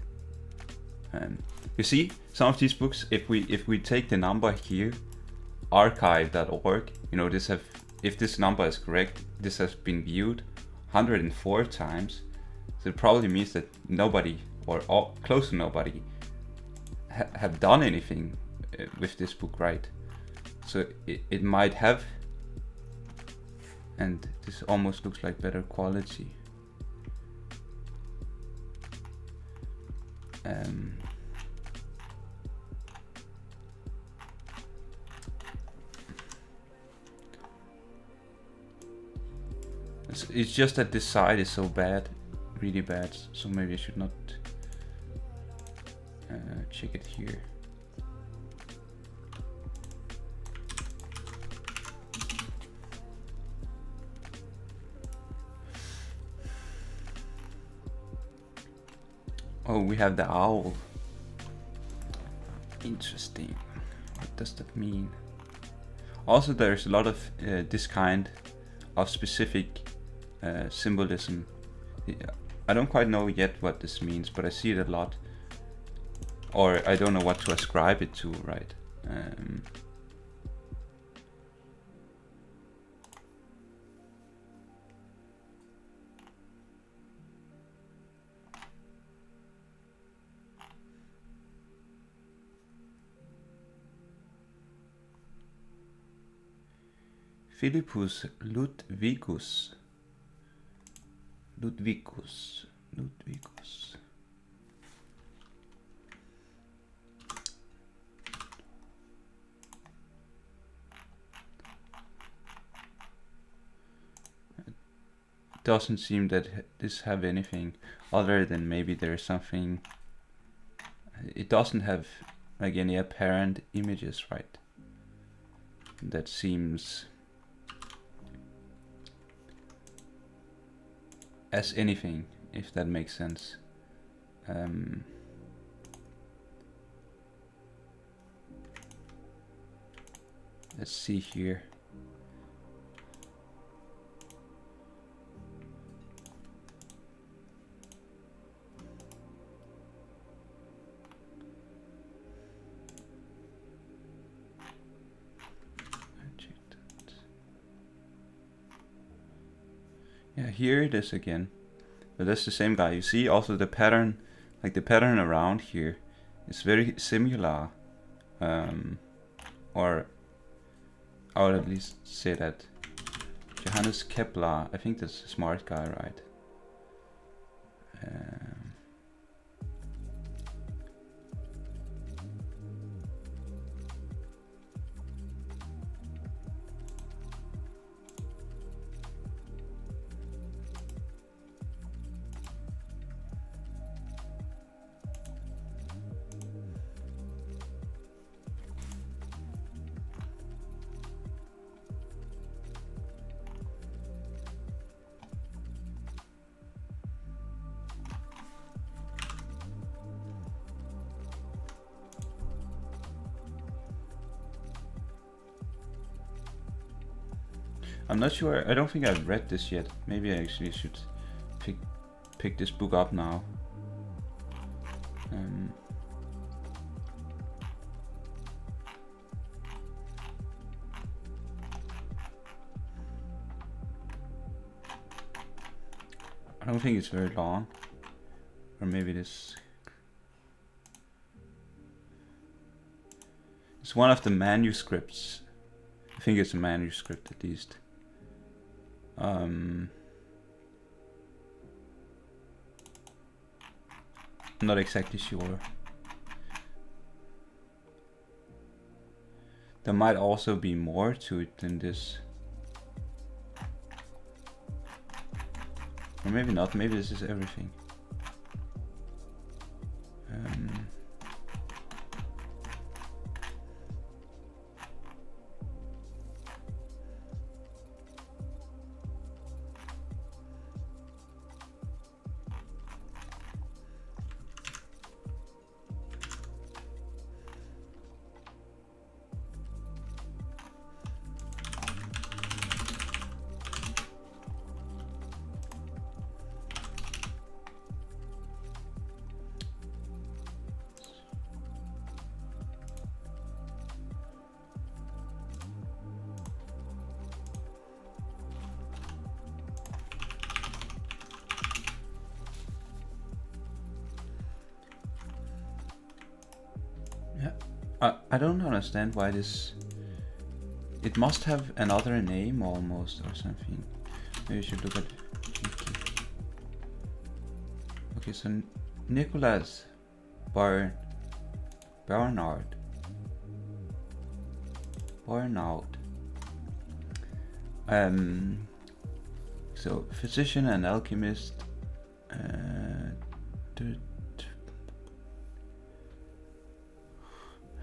You see, some of these books, if we take the number here, archive.org, you know, if this number is correct, this has been viewed 104 times. So it probably means that nobody, or close to nobody, have done anything with this book, right? So it might have, and this almost looks like better quality. It's just that this side is so bad, really bad, so maybe I should not check it here. Oh, we have the owl. Interesting. What does that mean? Also, there's a lot of this kind of specific symbolism. I don't quite know yet what this means, but I see it a lot. Or I don't know what to ascribe it to, right? Philippus Ludwicus. Ludwicus. It doesn't seem that this have anything other than maybe there's something. It doesn't have like any apparent images, right? That seems as anything, if that makes sense. Let's see here. here it is again. But that's the same guy. You see also the pattern, like the pattern around here is very similar. Or I would at least say that. Johannes Kepler, I think that's a smart guy, right? I'm not sure. I don't think I've read this yet. Maybe I actually should pick this book up now. I don't think it's very long, or maybe this. It's one of the manuscripts. I think it's a manuscript at least. I'm not exactly sure. There might also be more to it than this. Or maybe not, maybe this is everything. I don't understand why this... It must have another name almost or something. Maybe we should look at Wiki. Okay, so Nicholas Barnard. So physician and alchemist. Let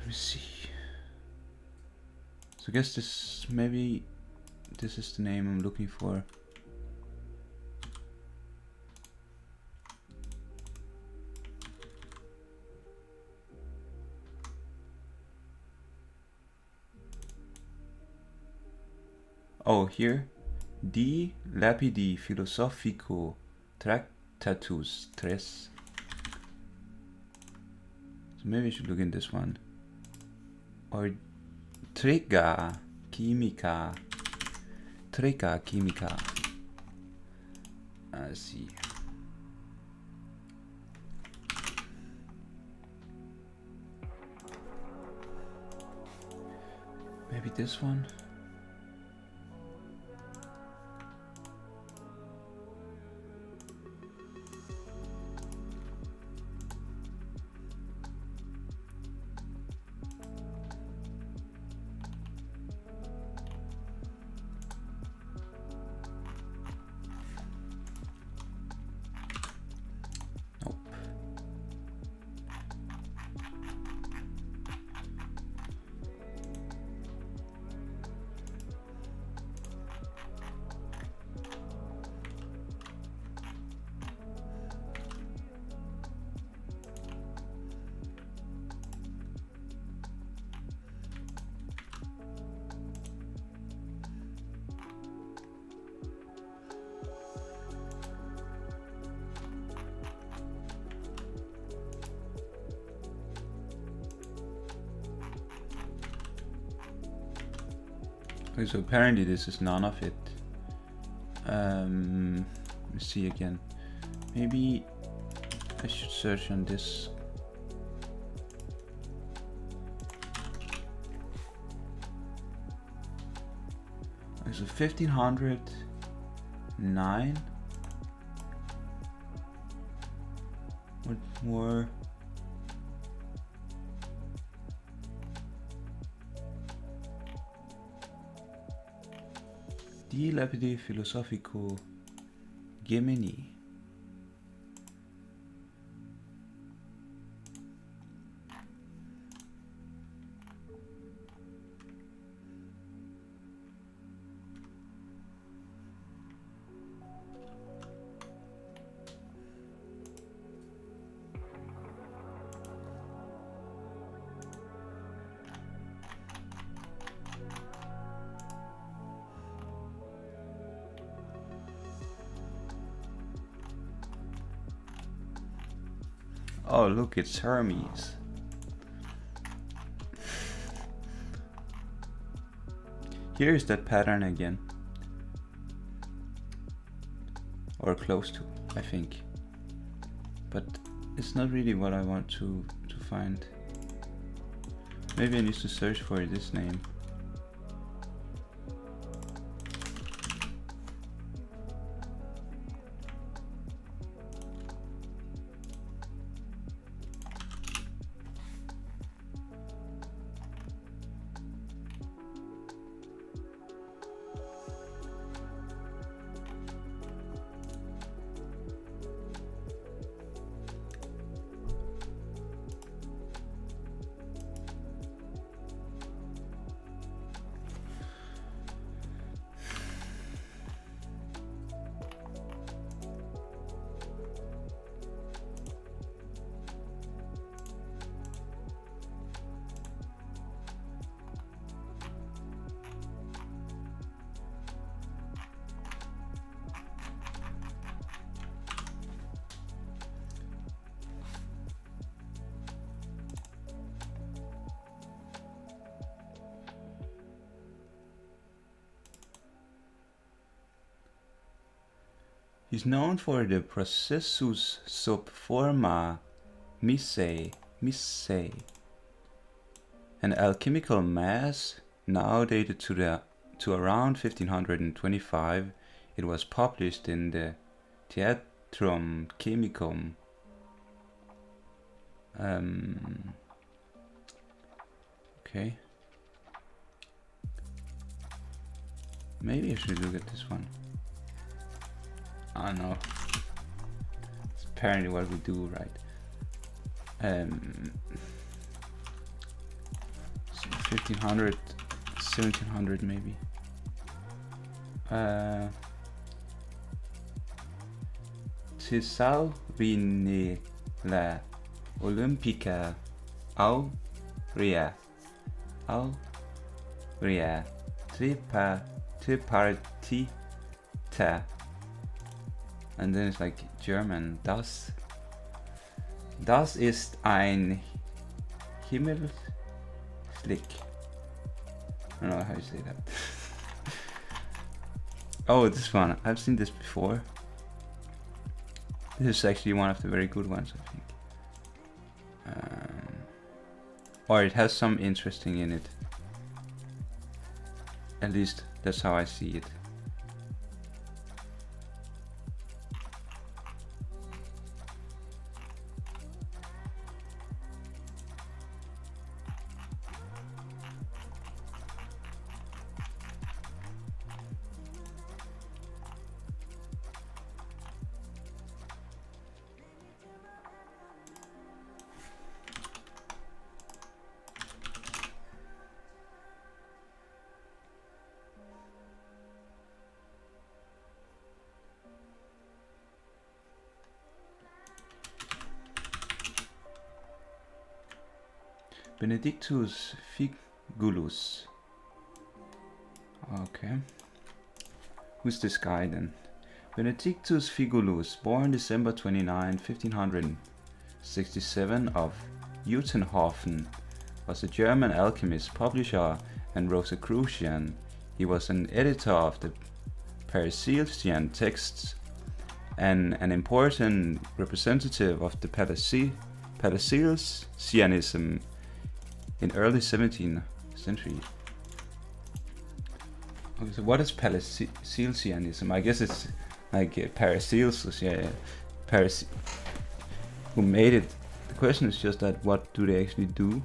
me see. So I guess this, maybe this is the name I'm looking for. Oh, here. De lapidi philosophico tractatus tres. So maybe I should look in this one. Or Triga Chimica. I see. Maybe this one. Okay, so apparently this is none of it. Let's see again. Maybe I should search on this. So 1509. What more? Die Lapide Philosophico Gemini. Oh, look, it's Hermes. Here's that pattern again. Or close to, I think. But it's not really what I want to find. Maybe I need to search for this name. He's known for the processus sub forma missae, an alchemical mass now dated to around 1525. It was published in the Theatrum Chemicum. Okay. Maybe I should look at this one. Oh no. It's apparently what we do, right? 1500, 1700 maybe. Thesalvini la Olympica Aurea Tripartita. And then it's like German. Das ist ein Himmelslick. I don't know how you say that. Oh, this one. I've seen this before. This is actually one of the very good ones, I think. Or it has some interesting in it. At least that's how I see it. Benedictus Figulus. Okay. Who's this guy then? Benedictus Figulus, born December 29, 1567 of Utenhofen, was a German alchemist, publisher and Rosicrucian. He was an editor of the Paracelsian texts and an important representative of the Paracelsianism in early 17th century. Okay, so what is Paracelsianism? I guess it's like Paracelsus, yeah, who made it. The question is just that what do they actually do?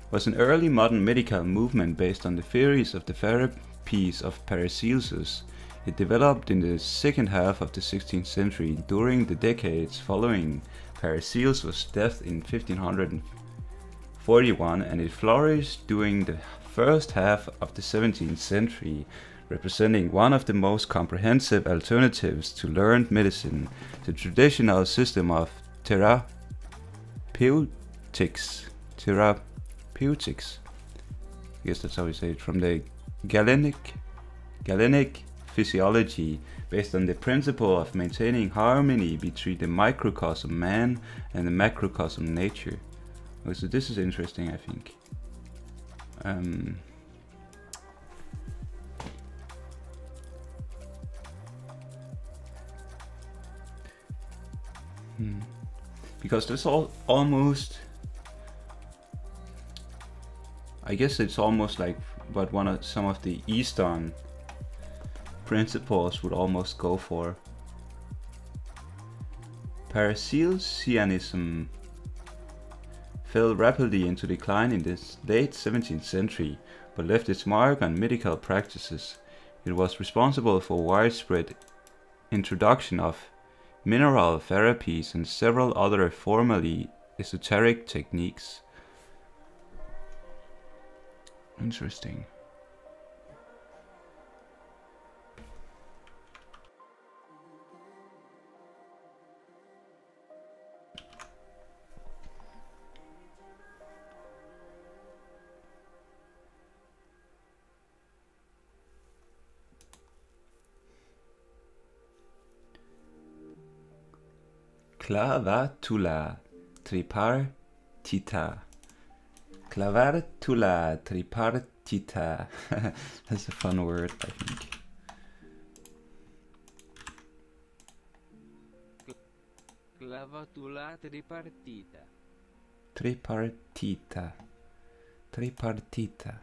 Was an early modern medical movement based on the theories of the therapies of Paracelsus. It developed in the second half of the 16th century during the decades following Paracelsus' death in 1541, and it flourished during the first half of the 17th century, representing one of the most comprehensive alternatives to learned medicine. The traditional system of therapeutics, I guess that's how we say it, from the Galenic physiology, based on the principle of maintaining harmony between the microcosm man and the macrocosm nature. Okay, so this is interesting, I think. Because there's almost, I guess it's almost like what some of the Eastern principles would almost go for. Paracelsianism fell rapidly into decline in the late 17th century, but left its mark on medical practices. It was responsible for widespread introduction of mineral therapies and several other formerly esoteric techniques. Interesting. Clavatula tripartita. Clavatula tripartita. That's a fun word, I think. Clavatula tripartita. Tripartita. Tripartita.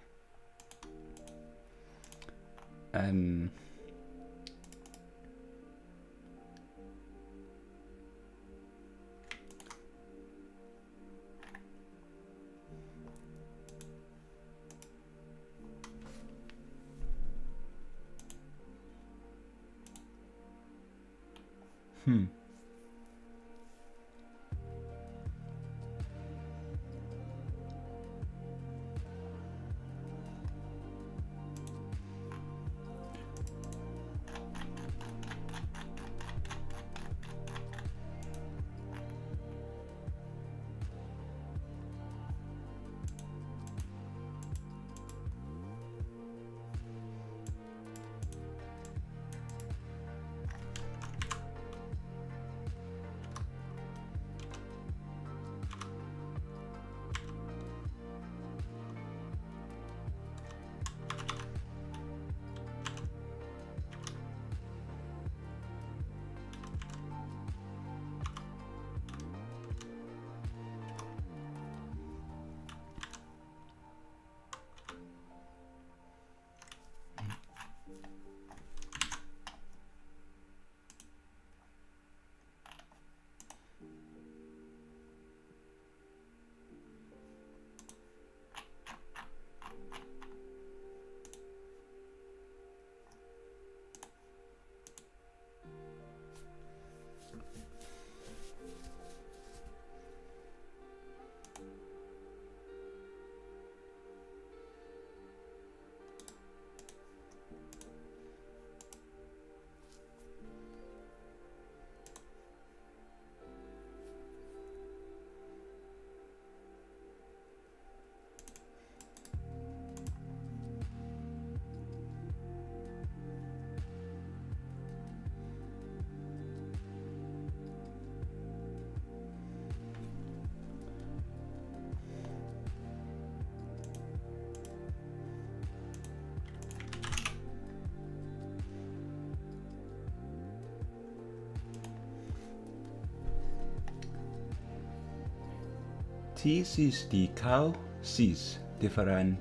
Thesis di causis differentis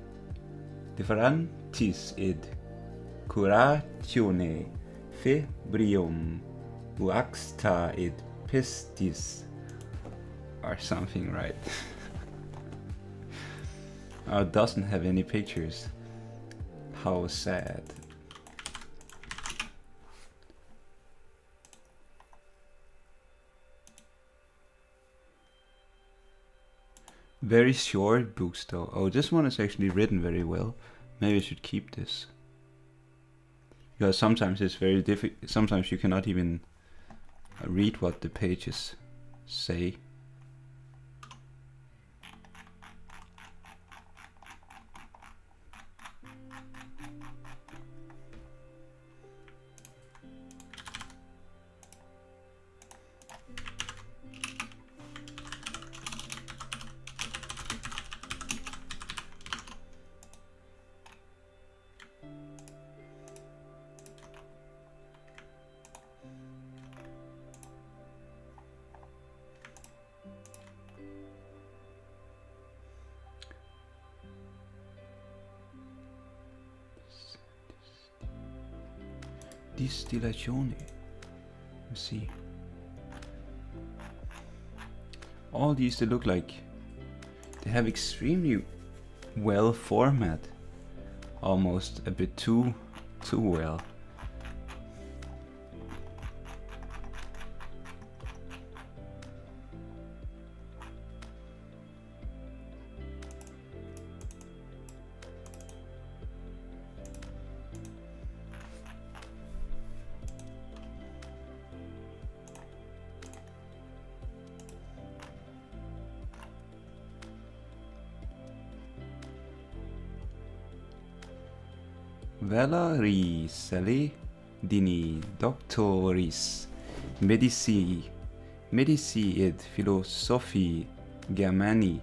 id curatione febrium uaxta id pistis or something, right? It doesn't have any pictures. How sad. Very short books though. Oh, this one is actually written very well. Maybe I should keep this. Because sometimes it's very difficult. Sometimes you cannot even read what the pages say. Distillazione. Let's see. All these, they look like they have extremely well format, almost a bit too well. Vela risale dini doctoris medici ed philosophi Germani.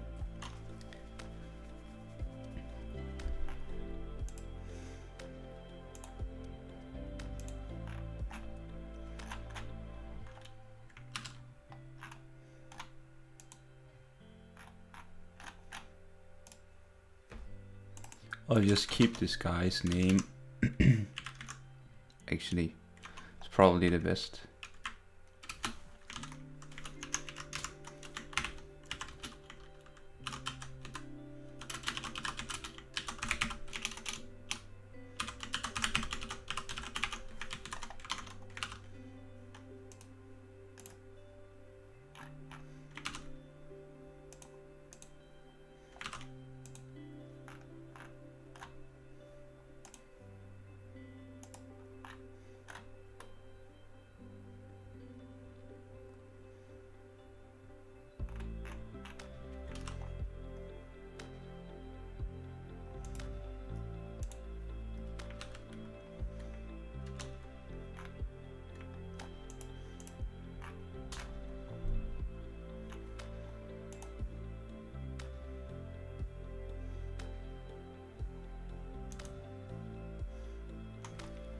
I'll just keep this guy's name. Actually, it's probably the best.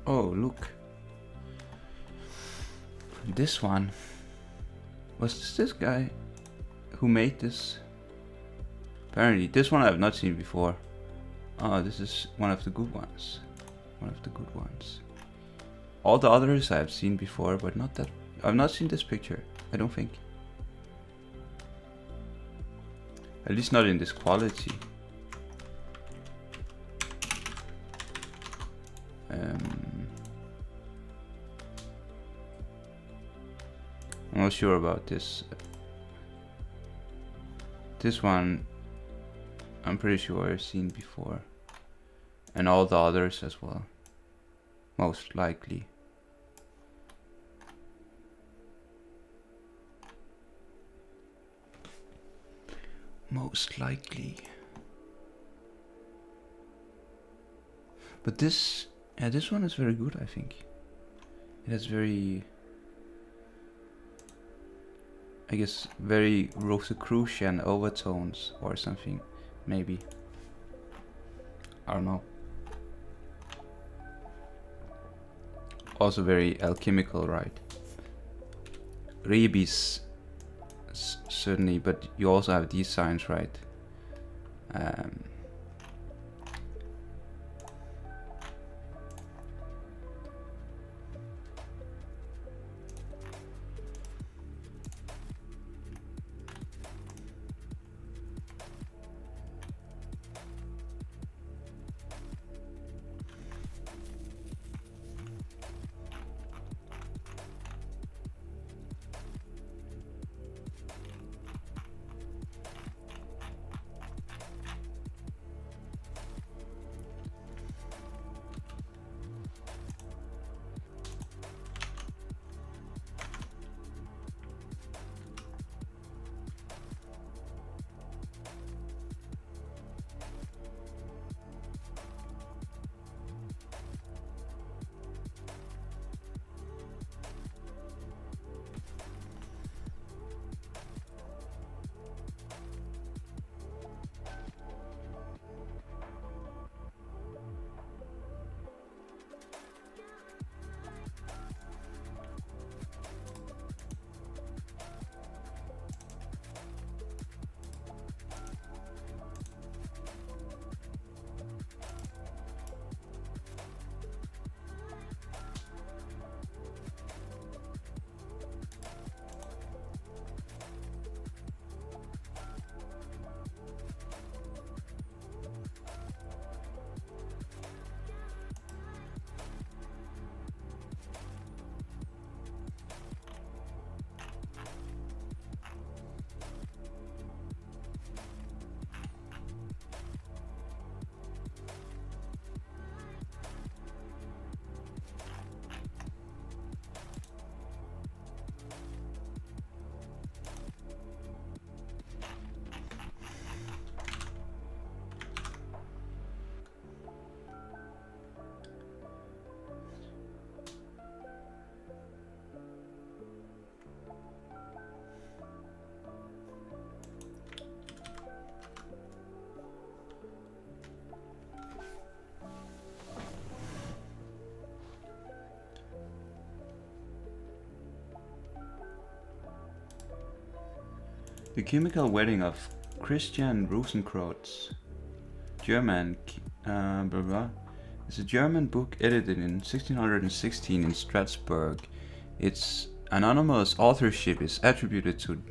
Oh, look. This one. Was this guy who made this? Apparently, this one I have not seen before. Oh, this is one of the good ones. One of the good ones. All the others I have seen before, but not that. I've not seen this picture, I don't think. At least not in this quality. I'm not sure about this. This one, I'm pretty sure I've seen before. And all the others as well. Most likely. Most likely. But this, yeah, this one is very good, I think. It has very, I guess, very Rosicrucian overtones or something, maybe. I don't know. Also very alchemical, right? Rebus certainly, but you also have these signs, right? The Chemical Wedding of Christian Rosenkreuz, German, blah blah. It's a German book edited in 1616 in Strasbourg. Its anonymous authorship is attributed to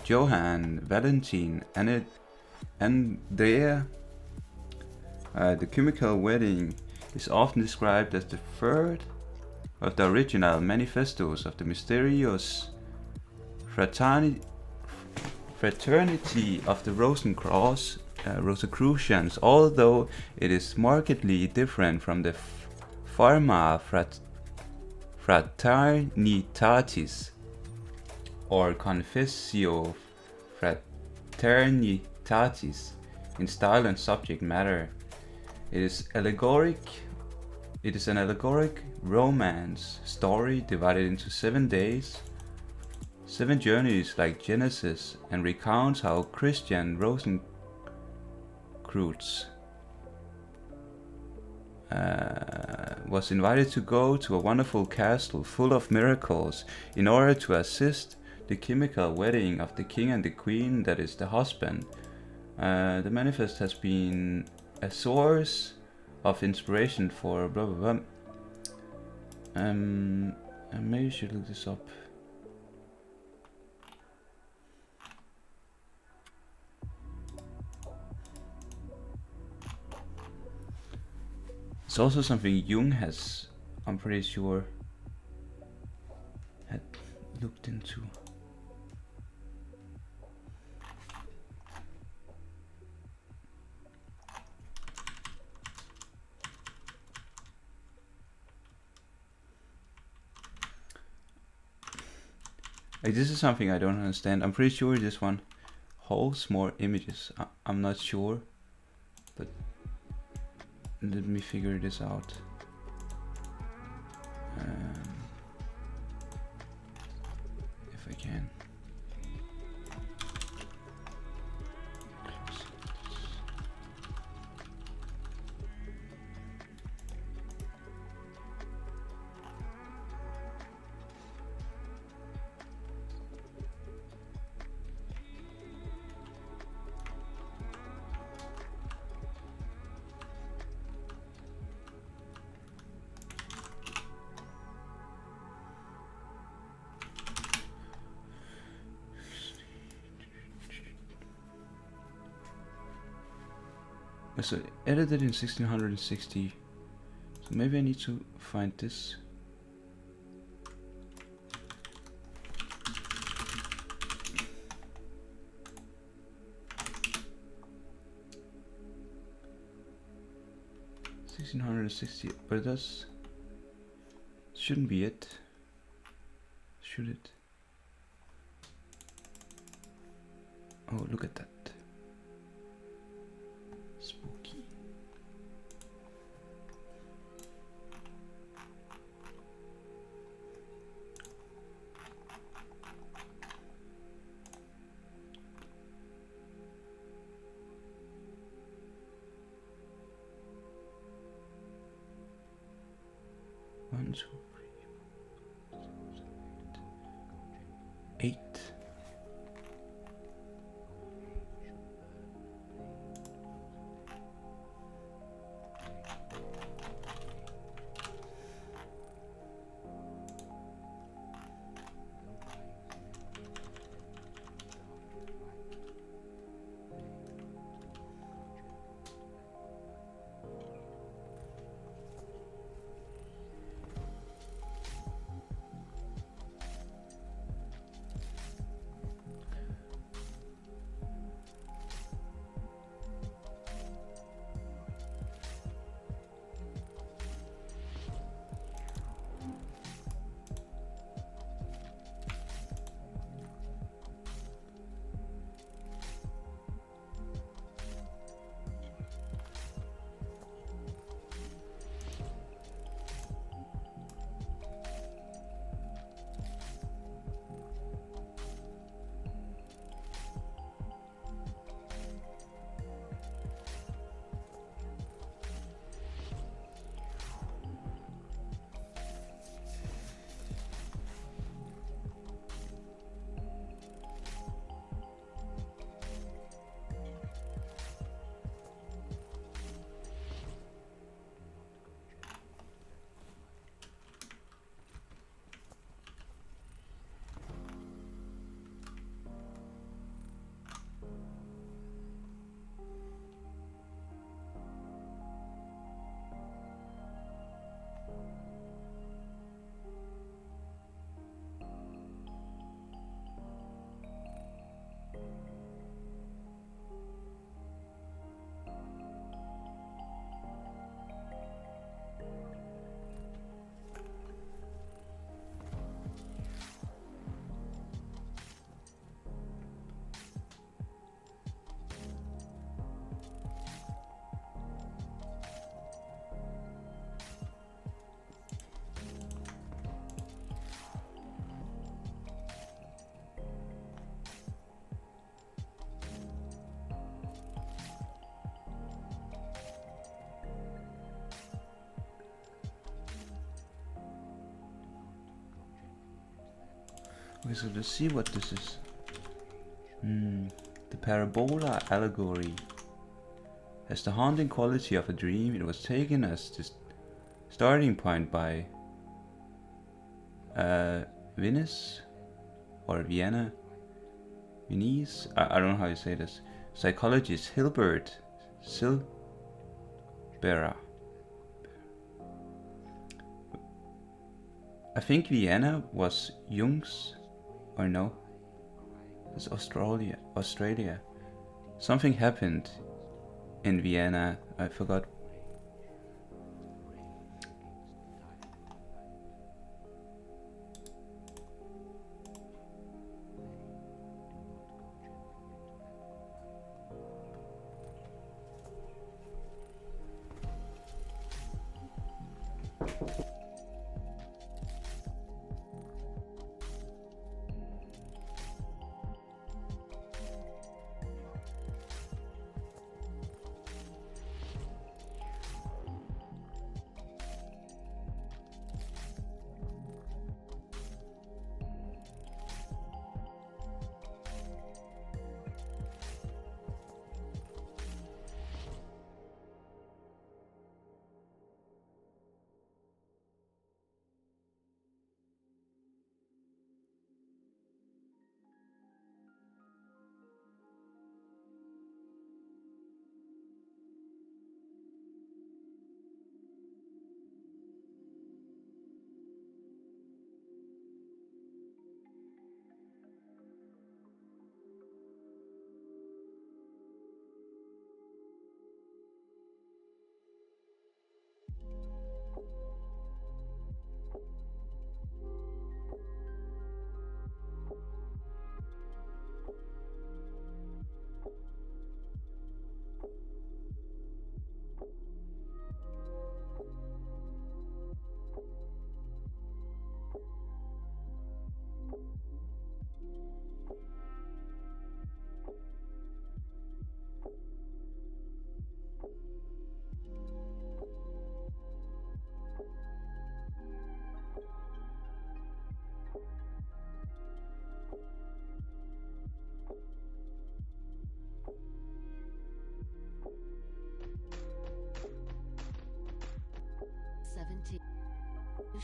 Johann Valentin Andrea. The Chemical Wedding is often described as the third of the original manifestos of the mysterious Fraternity of the Rosicrucians, although it is markedly different from the Pharma Fraternitatis or Confessio Fraternitatis in style and subject matter. It is an allegoric romance story divided into 7 days, 7 journeys like Genesis, and recounts how Christian Rosenkreuz was invited to go to a wonderful castle full of miracles in order to assist the chemical wedding of the king and the queen, that is the husband. The manifest has been a source of inspiration for blah blah blah. Maybe you should look this up. It's also something Jung has, I'm pretty sure, had looked into. Like, this is something I don't understand. I'm pretty sure this one holds more images. I'm not sure, but let me figure this out. If I can. So edited in 1660. So maybe I need to find this. But it does. Shouldn't be it. Should it? Oh, look at that. Spooky. One, two, three, 8. Okay, so let's see what this is. The parabola allegory has the haunting quality of a dream. It was taken as the starting point by Venice or Vienna, Venice. I don't know how you say this. Psychologist Hilbert Silbera. I think Vienna was Jung's, or no? It's Australia. Something happened in Vienna. I forgot.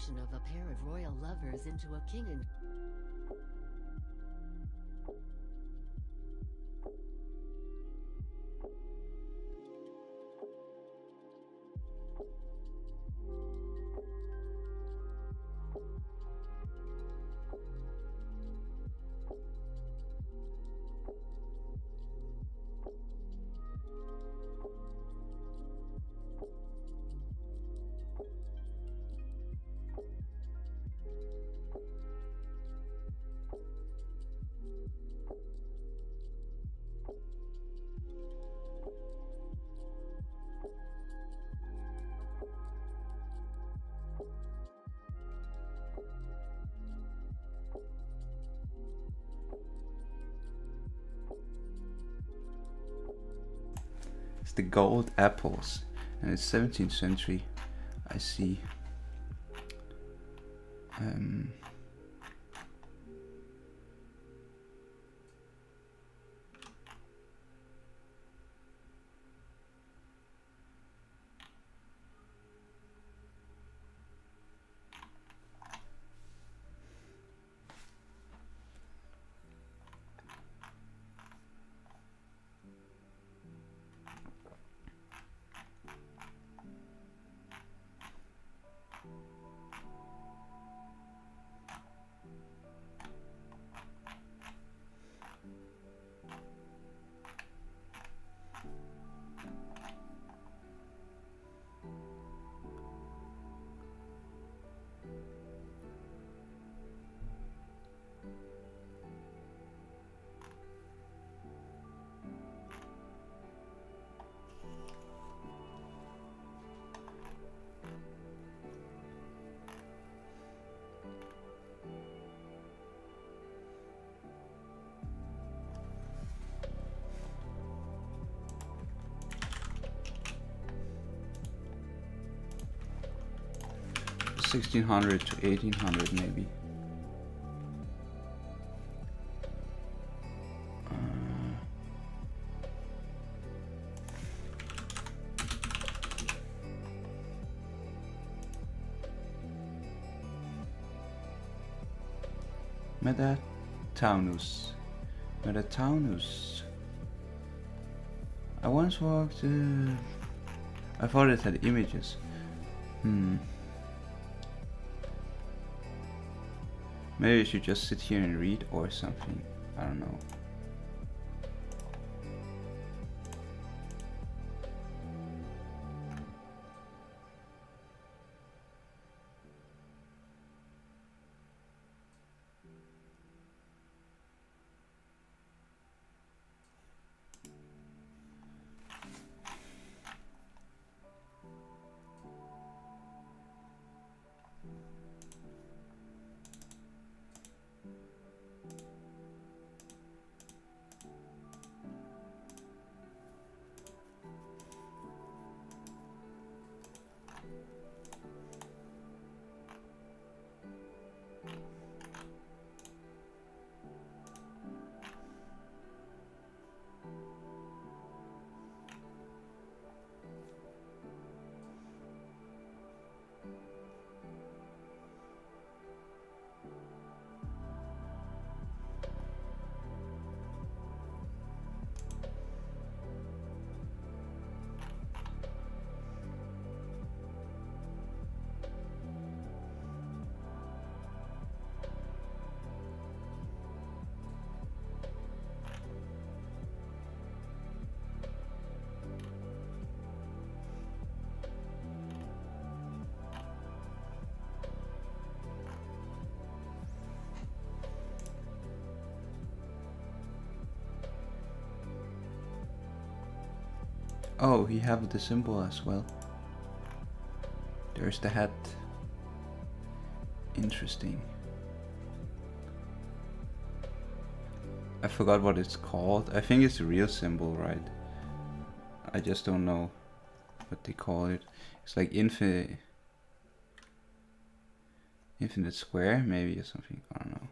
transformation of a pair of royal lovers into a king and It's the gold apples, and it's 17th century. I see. $1600 to $1800 maybe. Metataunus. Metataunus. I once walked. I thought it had images. Maybe I should just sit here and read or something. I don't know. Oh, he have the symbol as well. There's the hat. Interesting. I forgot what it's called. I think it's a real symbol, right? I just don't know what they call it. It's like infinite square, maybe, or something. I don't know.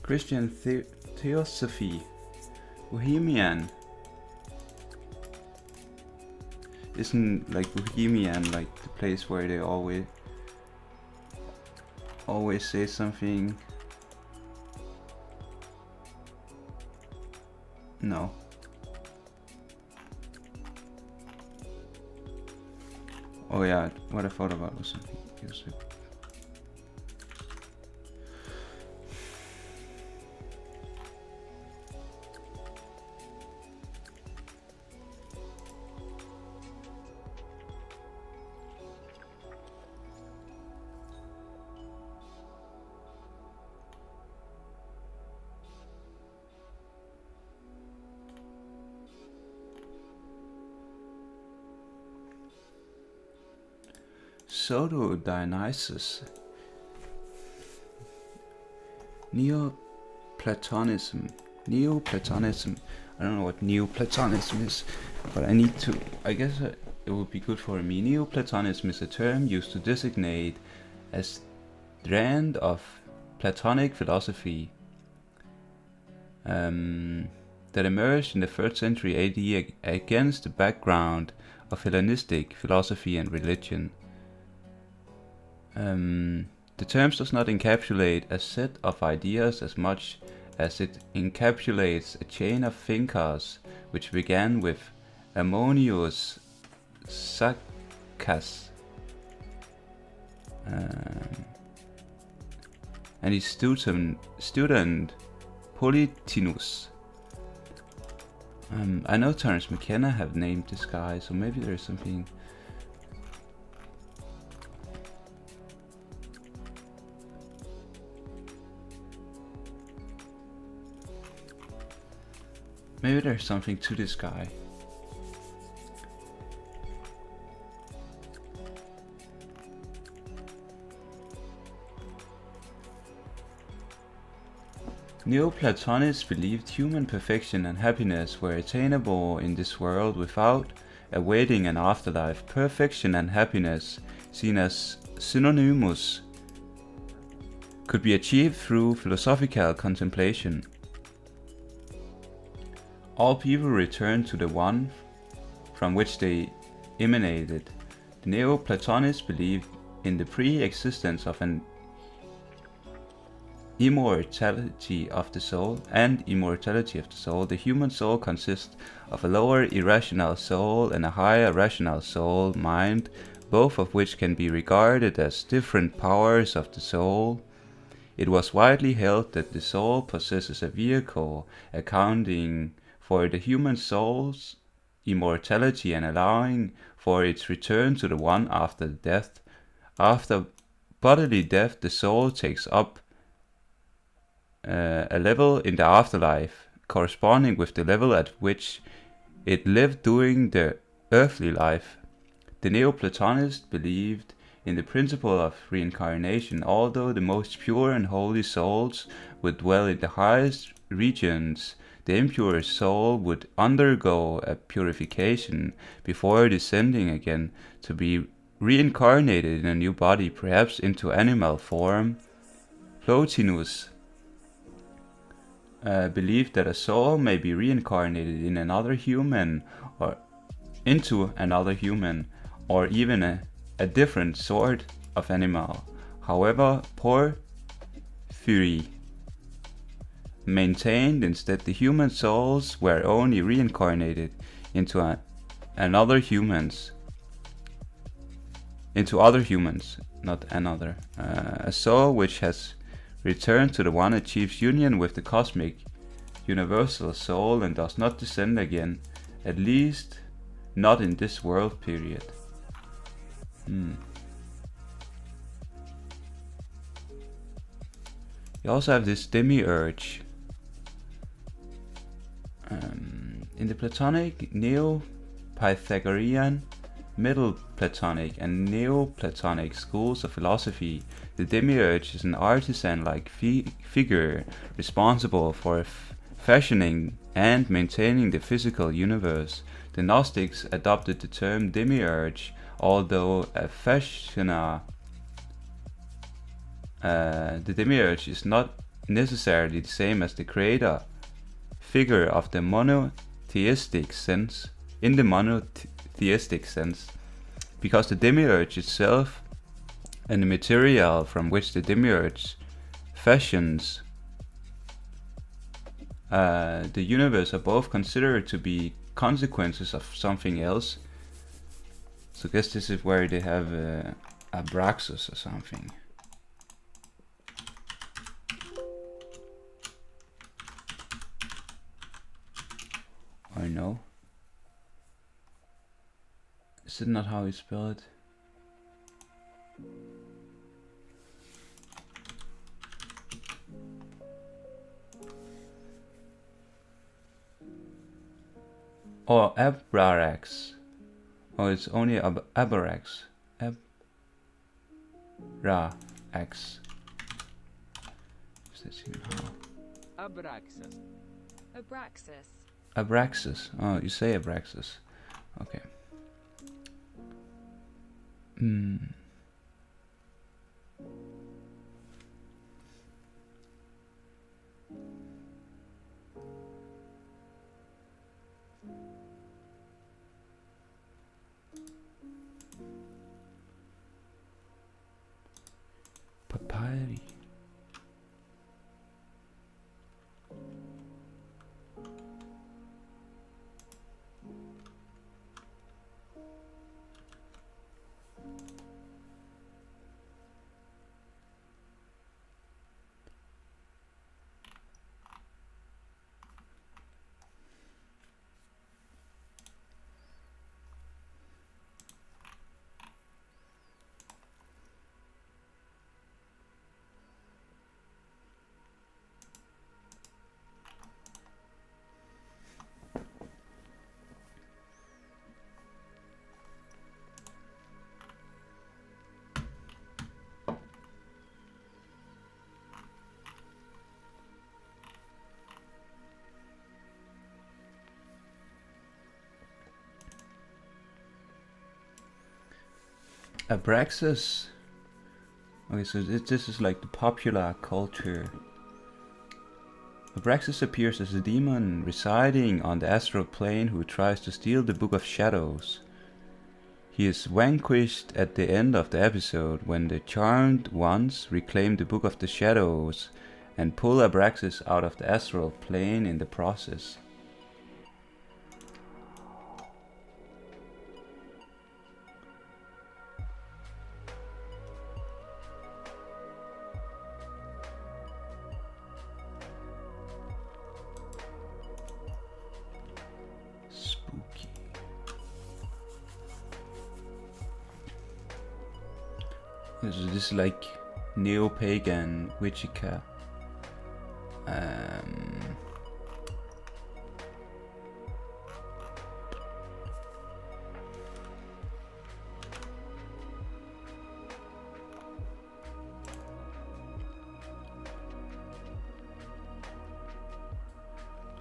Christian Theosophy. Bohemian. Isn't like Bohemian like the place where they always say something? No. Oh yeah, what I thought about was something else. Pseudo-Dionysus. Neoplatonism. Neoplatonism. I don't know what Neoplatonism is, but I guess it would be good for me. Neoplatonism is a term used to designate a strand of Platonic philosophy that emerged in the 3rd century AD against the background of Hellenistic philosophy and religion. The term does not encapsulate a set of ideas as much as it encapsulates a chain of thinkers which began with Ammonius Saccas and his student Polytinus. I know Terence McKenna have named this guy, so maybe there's something. Maybe there's something to this guy. Neoplatonists believed human perfection and happiness were attainable in this world without awaiting an afterlife. Perfection and happiness, seen as synonymous, could be achieved through philosophical contemplation. All people return to the one from which they emanated. The Neoplatonists believed in the pre-existence of an immortality of the soul and immortality of the soul. The human soul consists of a lower irrational soul and a higher rational soul, mind, both of which can be regarded as different powers of the soul. It was widely held that the soul possesses a vehicle accounting for the human soul's immortality and allowing for its return to the one after death. After bodily death, the soul takes up a level in the afterlife corresponding with the level at which it lived during the earthly life. The Neoplatonists believed in the principle of reincarnation. Although the most pure and holy souls would dwell in the highest regions, the impure soul would undergo a purification before descending again to be reincarnated in a new body, perhaps into animal form. Plotinus believed that a soul may be reincarnated in another human or into another human, or even a different sort of animal. However, Porphyry maintained instead the human souls were only reincarnated into other humans, not another. A soul which has returned to the one achieves union with the cosmic universal soul and does not descend again, at least not in this world period. You also have this demiurge. In the Platonic, Neo-Pythagorean, Middle Platonic and Neoplatonic schools of philosophy, the demiurge is an artisan-like figure responsible for fashioning and maintaining the physical universe. The Gnostics adopted the term demiurge, although a fashioner. The demiurge is not necessarily the same as the creator figure of the monotheistic sense, in the monotheistic sense, because the demiurge itself and the material from which the demiurge fashions the universe are both considered to be consequences of something else. So I guess this is where they have Abraxas or something. Or no? Is it not how you spell it? Or Abrax. Oh, it's only Abrax. Abrax. Is this even how? Abraxas. Abraxas. Abraxas. Oh, you say Abraxas. Okay. Papyri. Abraxas. Okay, so this is like the popular culture. Abraxas appears as a demon residing on the astral plane who tries to steal the Book of Shadows. He is vanquished at the end of the episode when the Charmed Ones reclaim the Book of the Shadows and pull Abraxas out of the astral plane in the process. So this is like neo-pagan Wicca.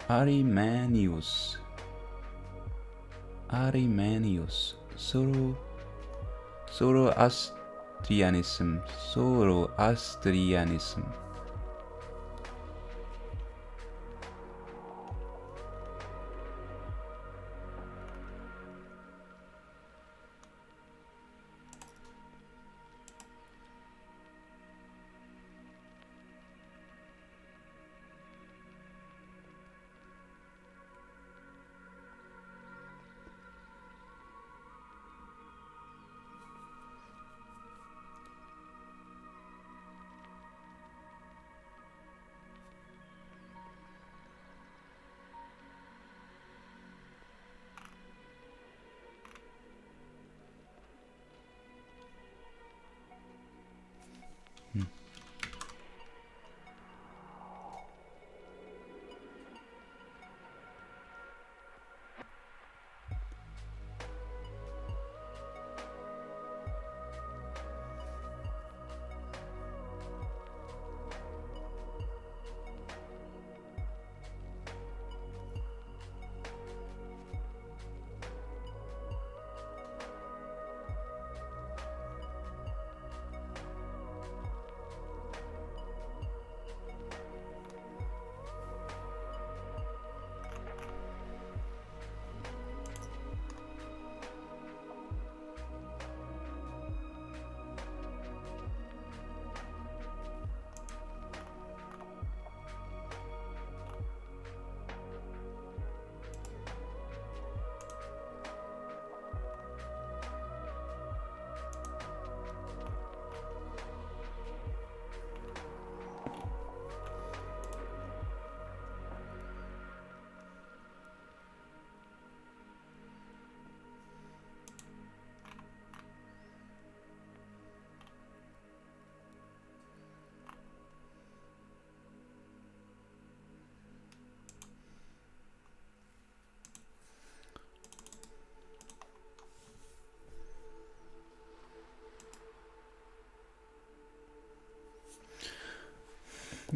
Arimaneus. Zoroastrianism.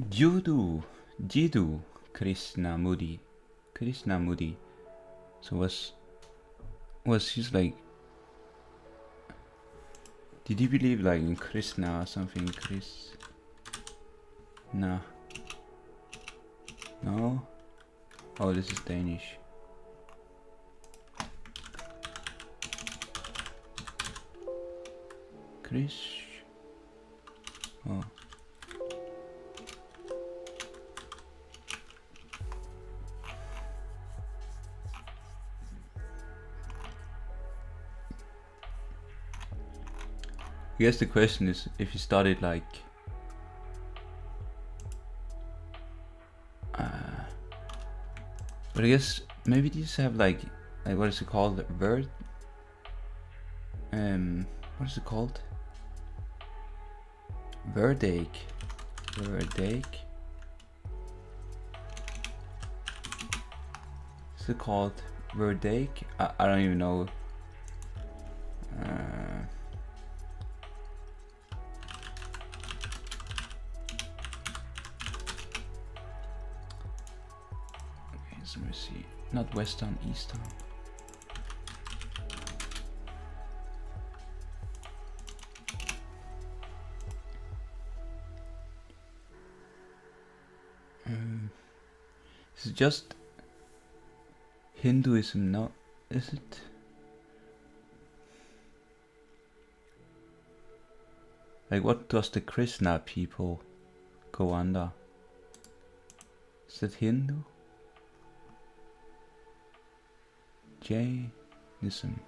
Jiddu Krishnamurti. So was he's like? Did he believe like in Krishna or something? No. No. Oh, this is Danish. Oh. I guess the question is if you studied like but I guess maybe these have like what is it called? What is it called? Verdake. Is it called Verdake? I don't even know. Okay, so let me see. Not Western, Eastern. Is it just Hinduism? No, is it? Like, what does the Krishna people go under? Is it Hindu? Jainism?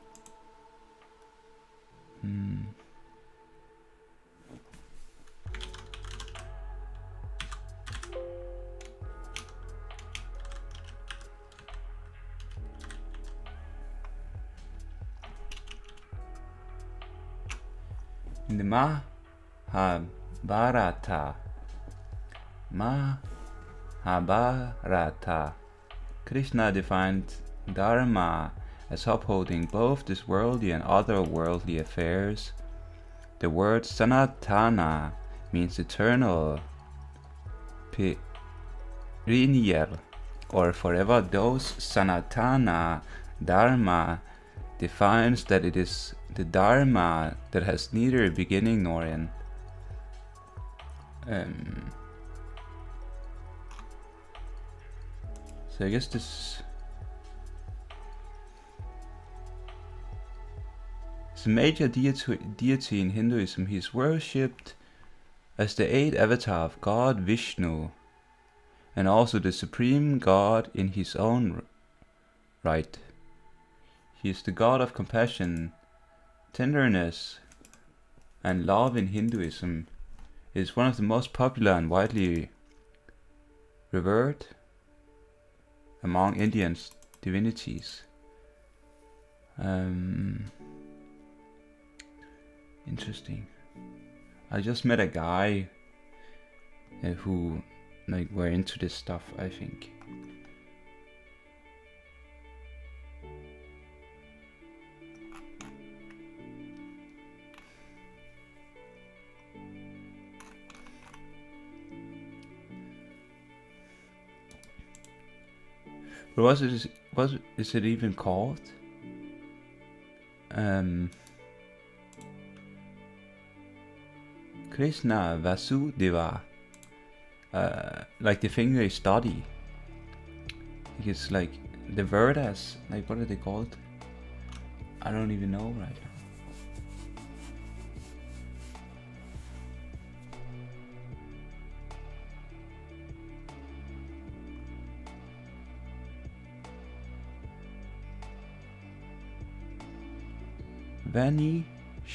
In the Mahabharata, Krishna defined Dharma as upholding both this worldly and otherworldly affairs. The word Sanatana means eternal, perennial, or forever. Those Sanatana Dharma defines that it is the Dharma that has neither a beginning nor end. So I guess this is a major deity in Hinduism. He is worshipped as the 8th avatar of God Vishnu, and also the supreme God in his own right. He is the god of compassion, tenderness, and love in Hinduism. It is one of the most popular and widely revered among Indian divinities. Interesting. I just met a guy who like were into this stuff, I think. But what is it even called? Krishna Vasudeva. Like the thing they study. It's like the Vedas. Like, what are they called? I don't even know right now.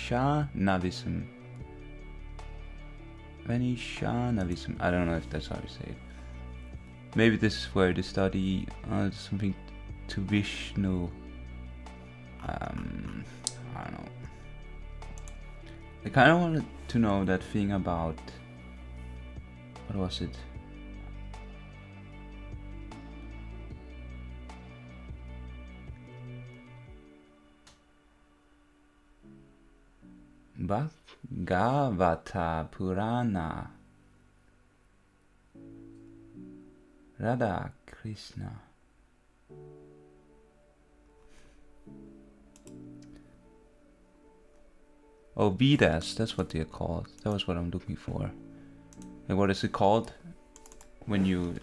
Vaishnavism. Vaishnavism. I don't know if that's how you say it. Maybe this is where they study something to Vishnu. I don't know. I kind of wanted to know that thing about, what was it? Bhagavata Purana. Radha Krishna. Oh, Vedas, that's what they're called. That was what I'm looking for. And what is it called? When you...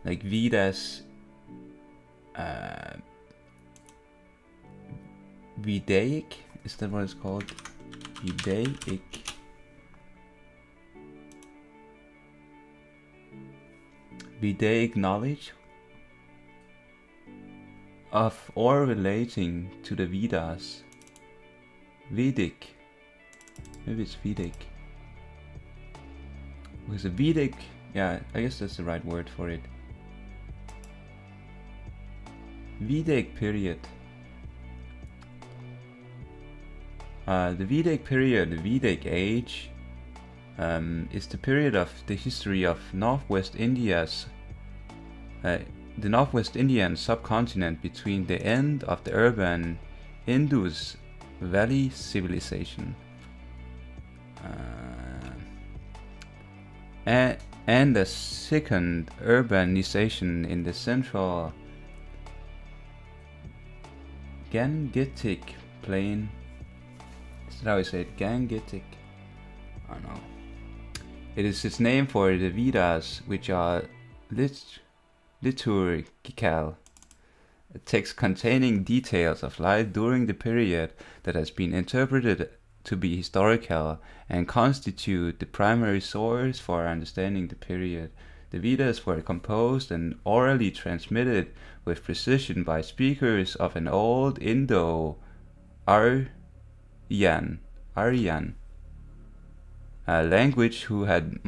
like Vedas... Vedaic? Is that what it's called? Vedaic. Vedaic knowledge of or relating to the Vedas. Vedic. Maybe it's Vedic. Because a Vedic, yeah, I guess that's the right word for it. Vedic period. The Vedic period, the Vedic age, is the period of the history of Northwest India's, the Northwest Indian subcontinent between the end of the urban Indus Valley civilization and the second urbanization in the central Gangetic plain. Is that how I say it? Gangetic? I don't know. It is its name for the Vedas, which are liturgical texts containing details of life during the period that has been interpreted to be historical and constitute the primary source for understanding the period. The Vedas were composed and orally transmitted with precision by speakers of an old Indo-Aryan language who had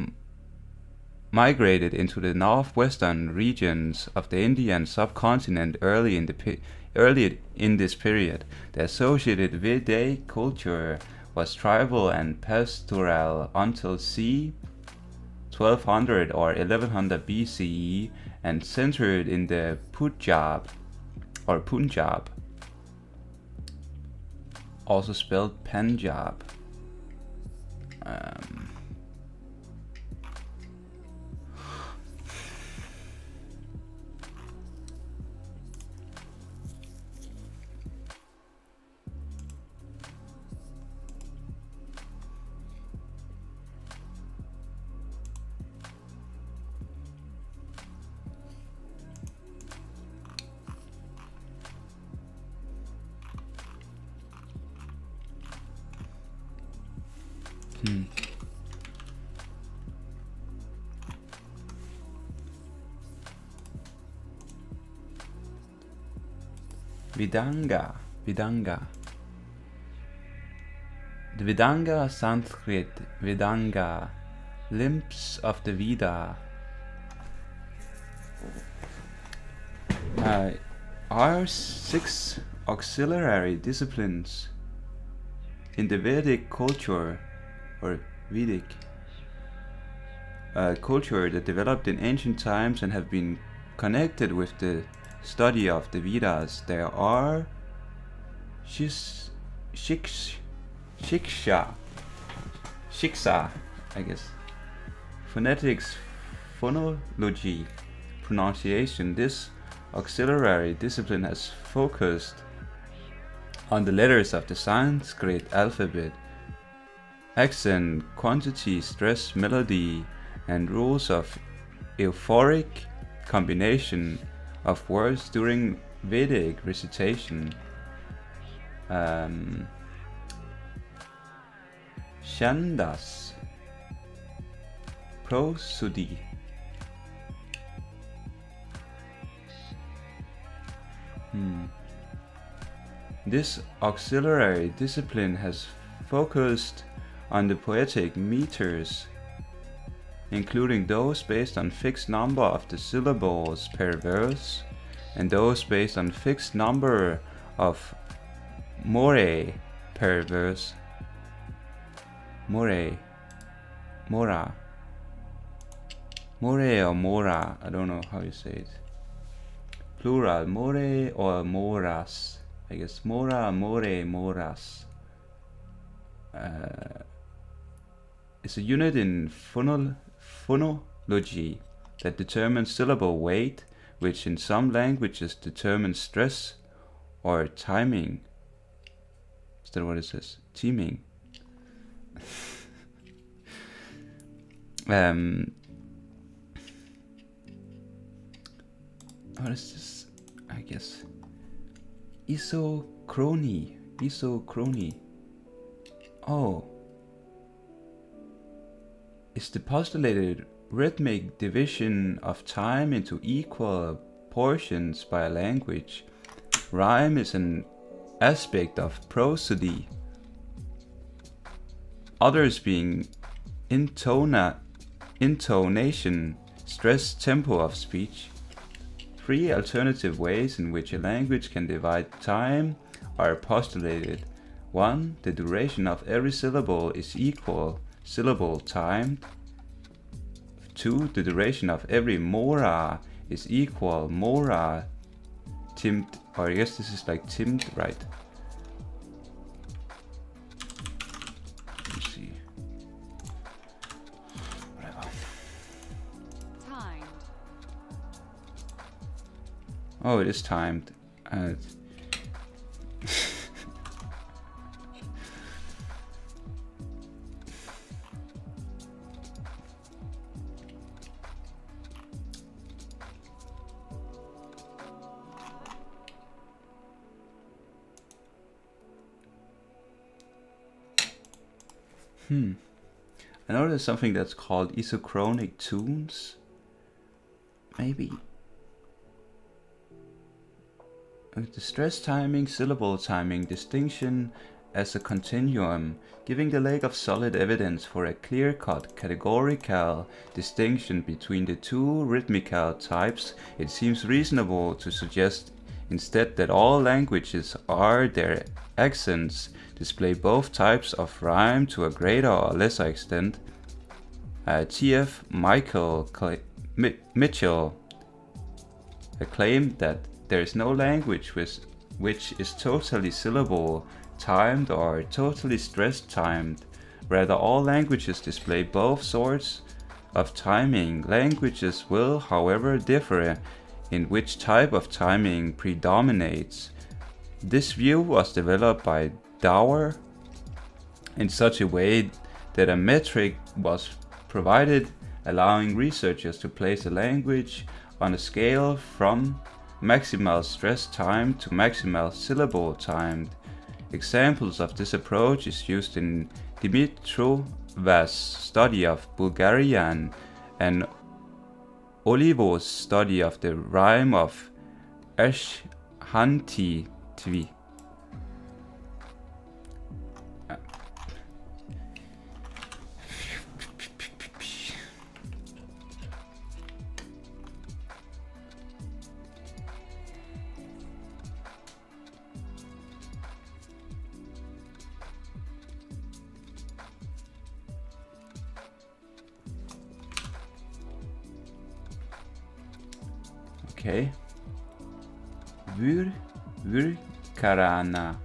migrated into the northwestern regions of the Indian subcontinent early in this period. The associated Vedic culture was tribal and pastoral until c. 1200 or 1100 BCE and centered in the Punjab, also spelled Punjab. Vedanga. The Vedanga, Sanskrit Vedanga, limbs of the Veda, are 6 auxiliary disciplines in the Vedic culture, or Vedic culture, that developed in ancient times and have been connected with the study of the Vedas. There are Shiksha, I guess, phonetics, phonology, pronunciation. This auxiliary discipline has focused on the letters of the Sanskrit alphabet, accent, quantity, stress, melody, and rules of euphoric combination of words during Vedic recitation. Chandas, prosody, This auxiliary discipline has focused on the poetic meters, including those based on fixed number of the syllables per verse, and those based on fixed number of morae per verse. Morae. Mora. Morae or mora, I don't know how you say it. Plural, morae or moras. I guess mora, morae, moras. It's a unit in phonology that determines syllable weight, which in some languages determines stress or timing. Is that what it says? Teaming. What is this? I guess isochrony. Isochrony. Oh, it's the postulated rhythmic division of time into equal portions by a language. Rhyme is an aspect of prosody, others being intonation, stress, tempo of speech. Three alternative ways in which a language can divide time are postulated. 1. The duration of every syllable is equal, syllable timed. 2. The duration of every mora is equal, mora timed, or I guess this is like timed, right? Let's see. Whatever. Timed. Oh, it is timed. I know there's something that's called isochronic tunes. Maybe. The stress timing, syllable timing distinction as a continuum, giving the lack of solid evidence for a clear-cut categorical distinction between the two rhythmical types, it seems reasonable to suggest instead that all languages are their accents display both types of rhyme to a greater or lesser extent. T.F. Mitchell claimed that there is no language which is totally syllable timed or totally stress timed. Rather, all languages display both sorts of timing. Languages will, however, differ in which type of timing predominates. This view was developed by Dower in such a way that a metric was provided allowing researchers to place a language on a scale from maximal stress time to maximal syllable time. Examples of this approach is used in Dimitrova's study of Bulgarian and Olivo's study of the rhyme of Ashantitvi. Okay. Vyrkarana.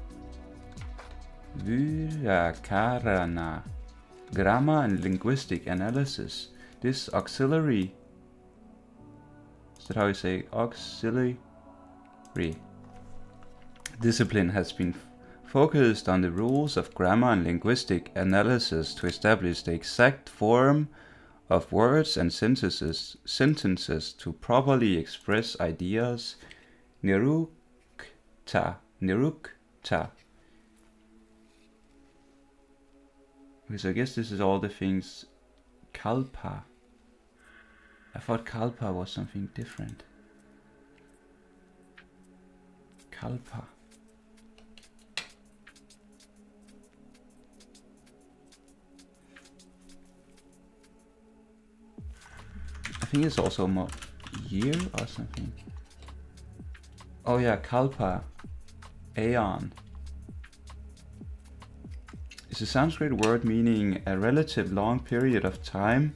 Grammar and linguistic analysis. This auxiliary, is that how you say auxiliary? Discipline has been focused on the rules of grammar and linguistic analysis to establish the exact form of words and sentences to properly express ideas. Nirukta. So I guess this is all the things. Kalpa. I thought kalpa was something different. Kalpa. think it's also year or something. Oh yeah, kalpa, aeon. It's a Sanskrit word meaning a relative long period of time.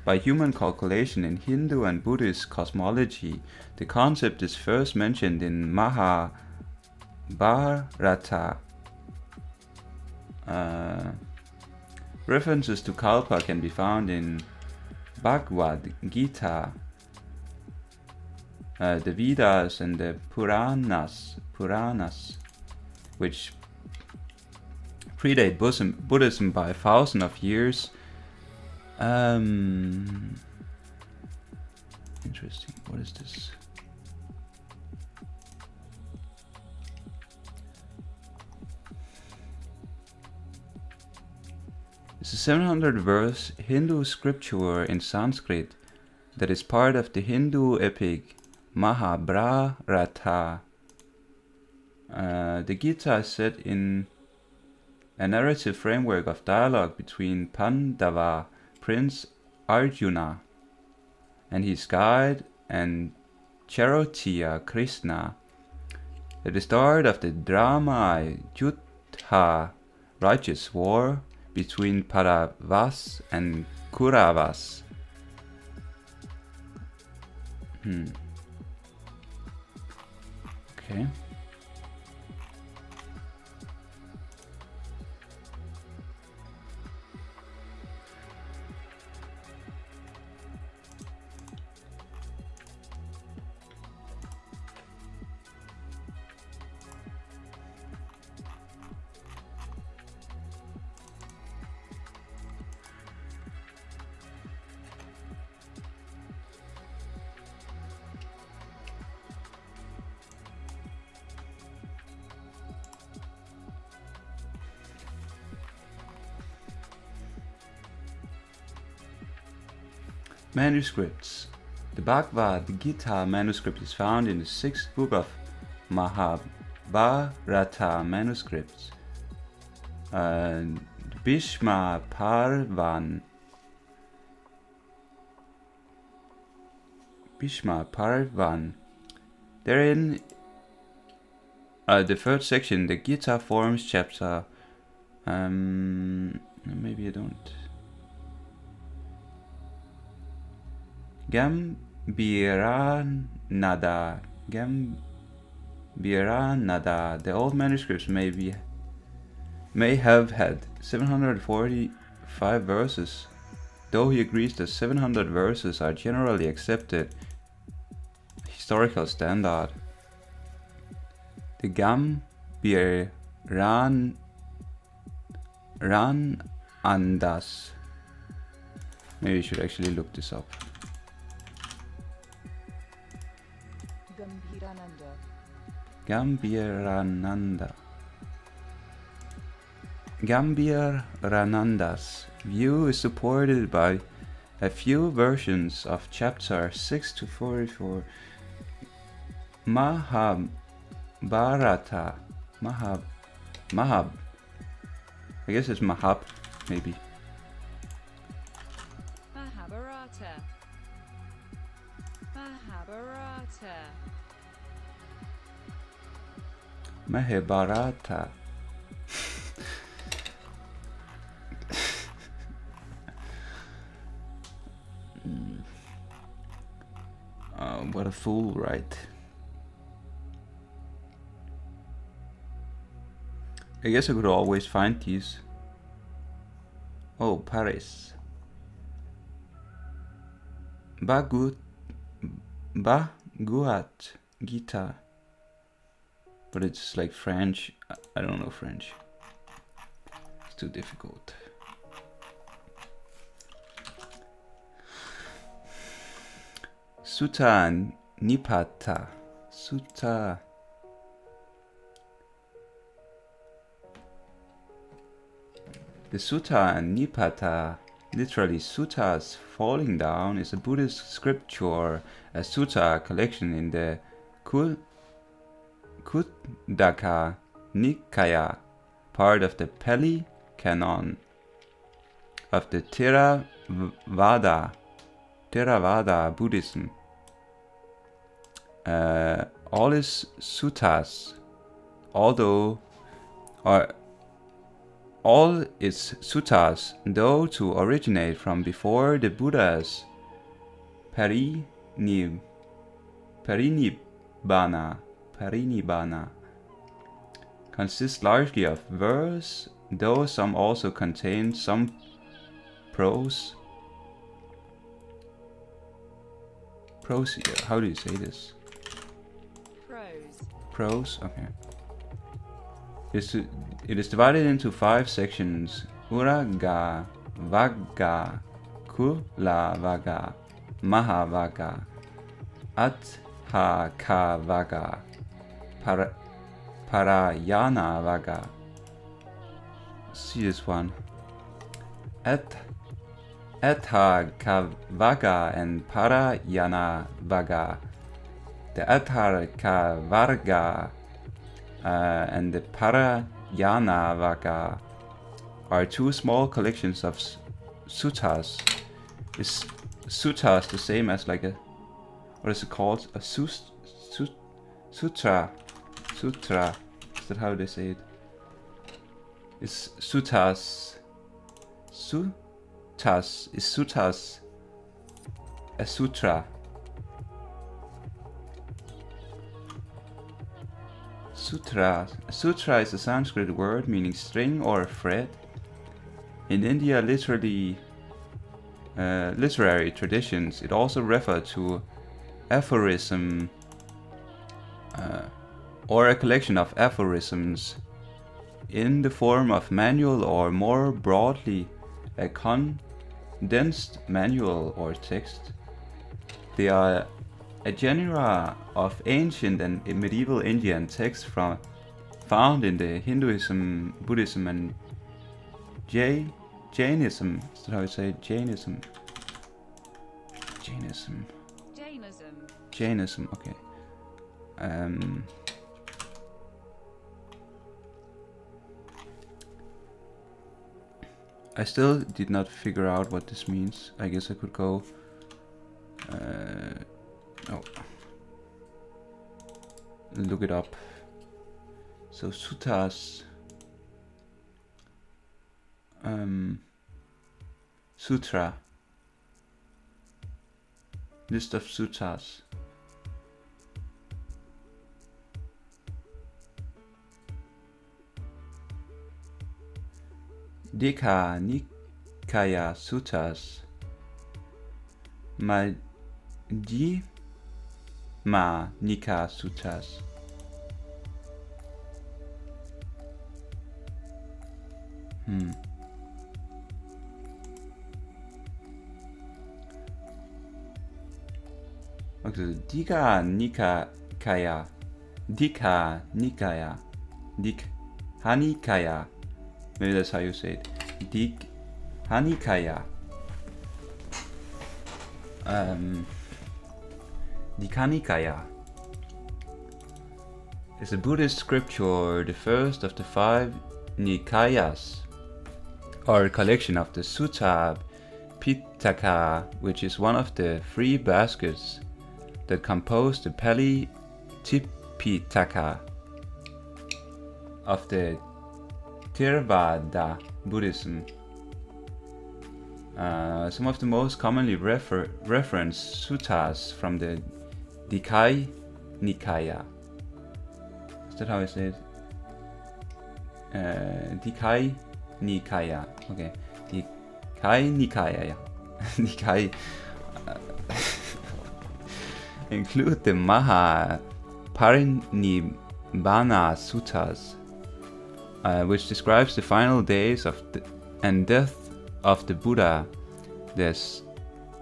By human calculation in Hindu and Buddhist cosmology, the concept is first mentioned in Mahabharata. References to kalpa can be found in Bhagavad Gita, the Vedas and the Puranas, which predate Buddhism by thousands of years. Interesting. What is this? It's a 700-verse Hindu scripture in Sanskrit that is part of the Hindu epic Mahabharata. The Gita is set in a narrative framework of dialogue between Pandava Prince Arjuna and his guide and Charotya Krishna. At the start of the drama Yuddha, righteous war between Pandavas and Kauravas. Okay. Manuscripts. The Bhagavad Gita manuscript is found in the 6th book of Mahabharata manuscripts. Bhishma Parvan. Therein, the third section, the Gita forms chapter. Maybe I don't. Gambhiranada. The old manuscripts may have had 745 verses, though he agrees that 700 verses are generally accepted historical standard. The Gambhiranandas. Maybe you should actually look this up. Gambhirananda's view is supported by a few versions of chapter 6 to 44 Mahabharata. Mahab. I guess it's Mahab, maybe. Mahabharata. Mahabharata. What a fool, right? I guess I could always find these. Oh, Paris. Bhagavad Gita. But it's like French. I don't know French. It's too difficult. Sutta Nipata. The Sutta Nipata, literally suttas falling down, is a Buddhist scripture, a sutta collection in the Khuddaka Nikaya, part of the Pali Canon of the Theravada Theravada Buddhism. All its suttas, though to originate from before the Buddha's parinibbana, consist largely of verse, though some also contain some prose. How do you say this? Prose, okay. It is divided into 5 sections: Uraga, Vagga, Kula Vagga, Mahavagga, Adhakavagga, Parayana Vagga. See this one. Adhakavagga and Parayana Vagga. The Adhakavagga and the Parayana Vagga are 2 small collections of suttas. Is suttas the same as like a, what is it called? A sutra? Sutra. Is that how they say it? Is suttas a sutra? Sutra is a Sanskrit word meaning string or thread. In India literary traditions, it also refers to aphorism or a collection of aphorisms in the form of manual, or more broadly a condensed manual or text. They are a genre of ancient and medieval Indian texts found in the Hinduism, Buddhism and Jainism. Is that how you say it? Jainism, okay. I still did not figure out what this means. I guess I could go look it up. So suttas, sutra, list of suttas. Dika Nikaya Suttas, Majjhima Nikaya Suttas. Okay, Dika Nikaya. Maybe that's how you say it. Digha Nikaya. Digha Nikaya is a Buddhist scripture, the first of the 5 Nikayas, or a collection of the Sutta Pitaka, which is one of the 3 baskets that compose the Pali Tipitaka of the Theravada Buddhism. Some of the most commonly referenced suttas from the Digha Nikaya. Is that how I say it? Digha Nikaya. Okay. Digha Nikaya. Digha include the Maha Parinibbana Suttas, which describes the final days of and death of the Buddha. There's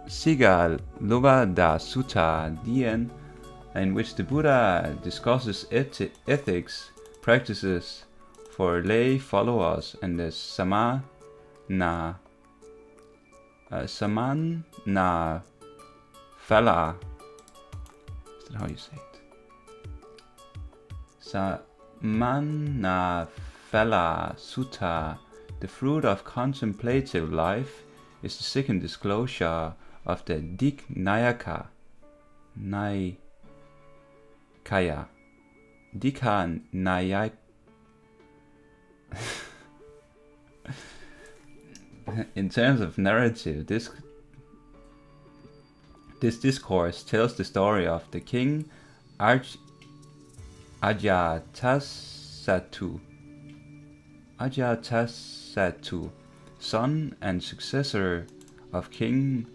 Sigalovada Sutta Dien, in which the Buddha discusses ethics practices for lay followers, and the Samana Phala. Is that how you say it? Samana Phala Sutta. The fruit of contemplative life is the second disclosure of the Diknayaka Naikaya. Dikha Nayak. In terms of narrative, this discourse tells the story of the king Ajatasattu, son and successor of King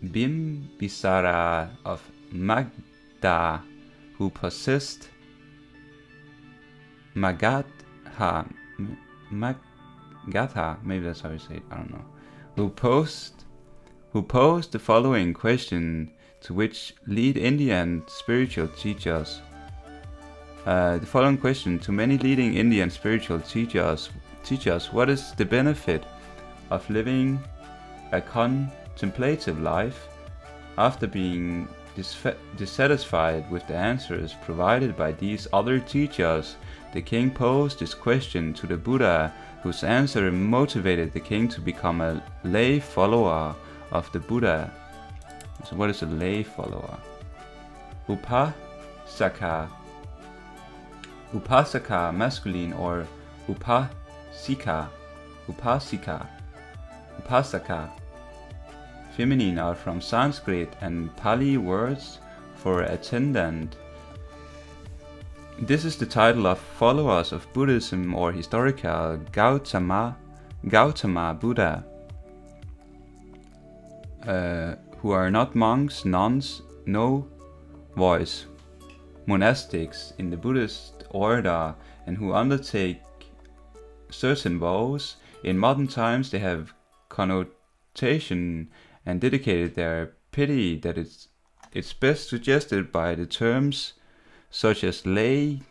Bimbisara of Magadha, who possessed Magadha, maybe that's how you say it, I don't know, who posed the following question to which lead Indian spiritual teachers. The following question to many leading Indian spiritual teachers: what is the benefit of living a contemplative life? After being dissatisfied with the answers provided by these other teachers, the king posed this question to the Buddha, whose answer motivated the king to become a lay follower of the Buddha. So what is a lay follower? Upasaka masculine, or upasika feminine, are from Sanskrit and Pali words for attendant. This is the title of followers of Buddhism or historical Gautama Buddha, who are not monks, nuns, no voice, monastics in the Buddhist order, and who undertake certain vows. In modern times they have connotation and dedicated their piety that it's best suggested by the terms such as lay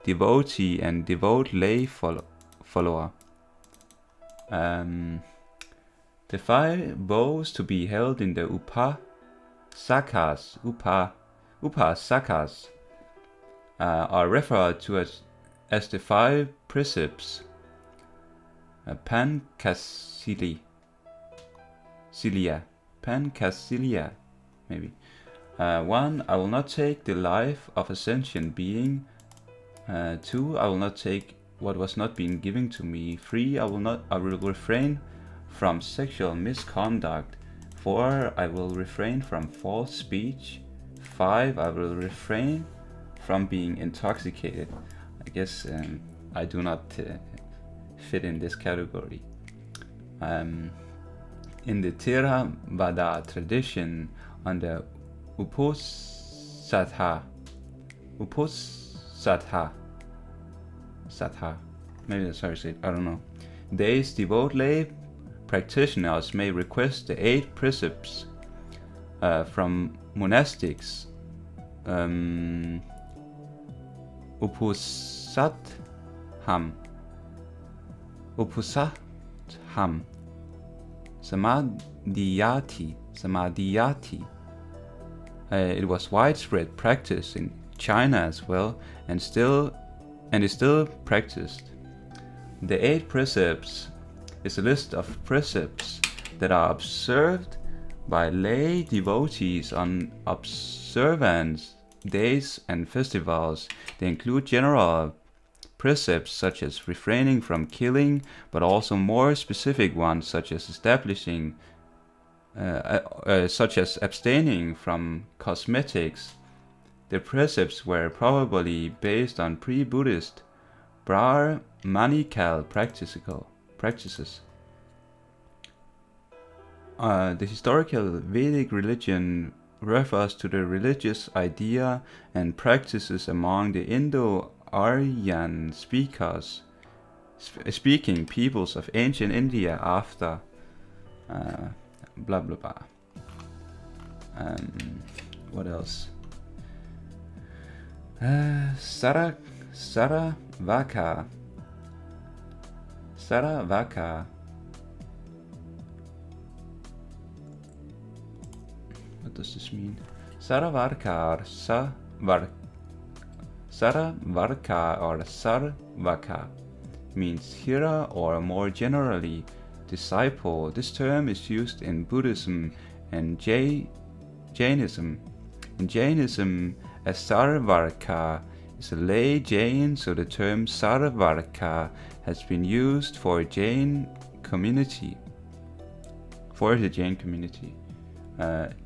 devotee and devout lay follower. The 5 vows to be held in the upasakas are referred to as the 5 precepts. Pankasilia, maybe. 1. I will not take the life of a sentient being. 2. I will not take what was not being given to me. 3. I will refrain from sexual misconduct. 4. I will refrain from false speech. 5. I will refrain from being intoxicated. I guess I do not fit in this category. In the Theravada tradition, on the Uposatha, maybe that's how you say it, I don't know. Days, devout lay practitioners may request the 8 precepts from monastics. Uposatham, Samadhyati. It was widespread practice in China as well, and is still practiced. The 8 precepts is a list of precepts that are observed by lay devotees on observance days and festivals. They include general precepts such as refraining from killing, but also more specific ones such as abstaining from cosmetics. The precepts were probably based on pre-Buddhist Brahmanical practices. The historical Vedic religion refers to the religious idea and practices among the Indo-Aryan speaking peoples of ancient India after blah blah blah. What else? Saravaka. What does this mean? Saravarka or Sarvaka means hearer, or more generally disciple. This term is used in Buddhism and Jainism. In Jainism, a Sarvarka is a lay Jain, so the term Sarvarka has been used for Jain community. For the Jain community.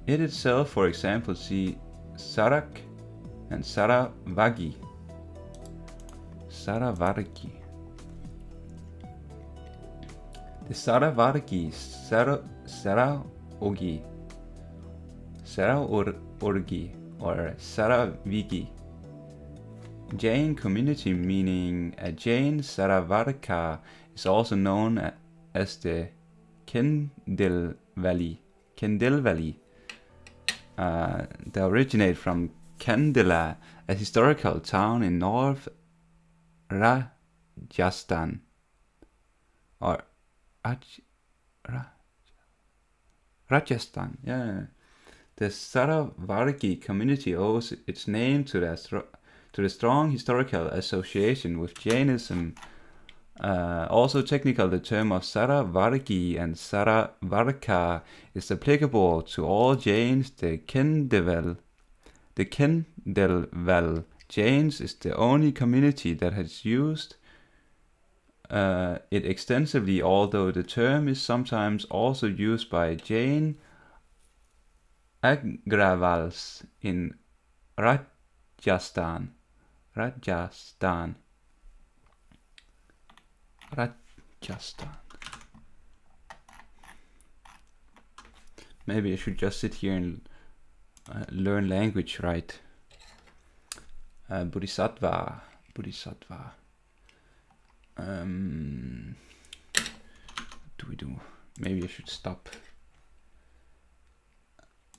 It itself, for example, see Sarak and Saravagi. Saravargi. The Saravargi, Saraogi, Saraorgi, or Saravigi. Jain community, meaning a Jain Saravarka, is also known as the Kendil Valley. They originate from Kandila, a historical town in North Rajasthan, or Rajasthan. Yeah, the Saravargi community owes its name to the strong historical association with Jainism. Also technical, the term of Saravargi and Saravarka is applicable to all Jains. The Kendelval Jains is the only community that has used it extensively, although the term is sometimes also used by Jain Agrawals in Rajasthan. Maybe I should just sit here and learn language right. Bodhisattva. What do we do? Maybe I should stop.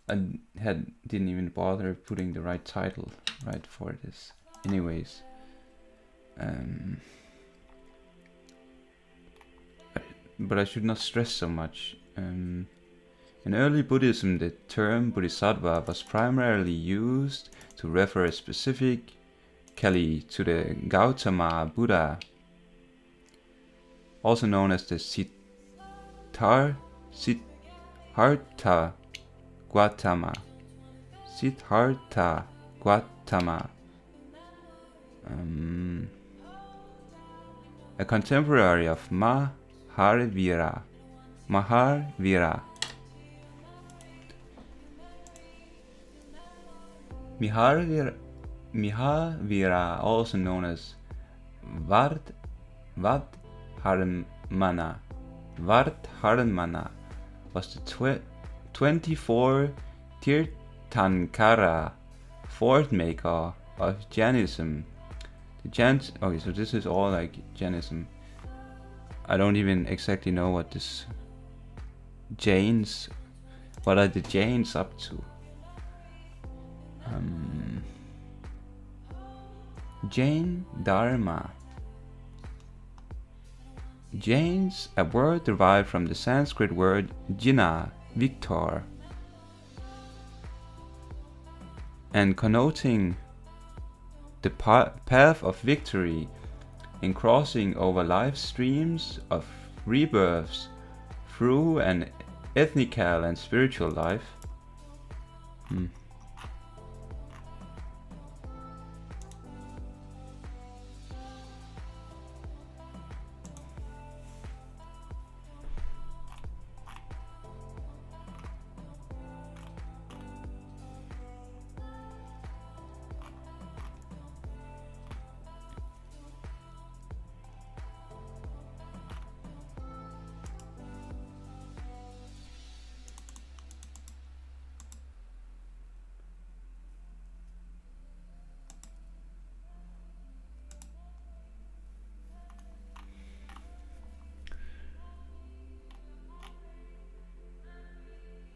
I didn't even bother putting the right title right for this. Anyways, but I should not stress so much. In early Buddhism, the term Bodhisattva was primarily used to refer specifically to the Gautama Buddha, also known as the Siddhartha Gautama. Siddhartha Gautama. A contemporary of Mahavira. Mahavira, also known as Vardharmana, was the 24 Tirthankara, fourth maker of Jainism. Okay, so this is all like Jainism. I don't even exactly know what what are the Jains up to? Jain Dharma. Jains, a word derived from the Sanskrit word Jina, victor, and connoting the path of victory in crossing over life streams of rebirths through an ethnical and spiritual life.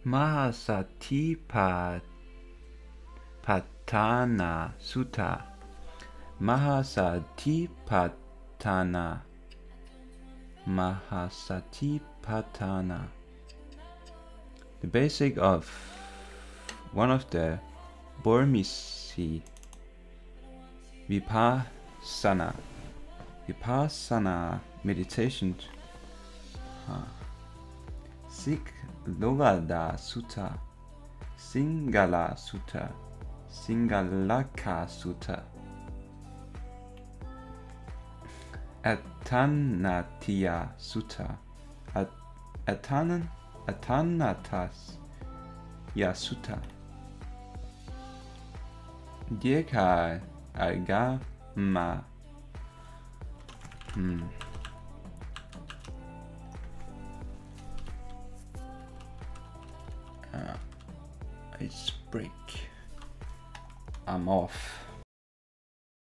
Mahasatipatthana Sutta. Mahasatipatthana. The basic of one of the Burmese Vipassana meditation. Siklovada Sutta, Singala Sutta, Singalaka Sutta, Atanatiya Sutta, Atanatas Ya Sutta, Deka Agama. Ice break. I'm off.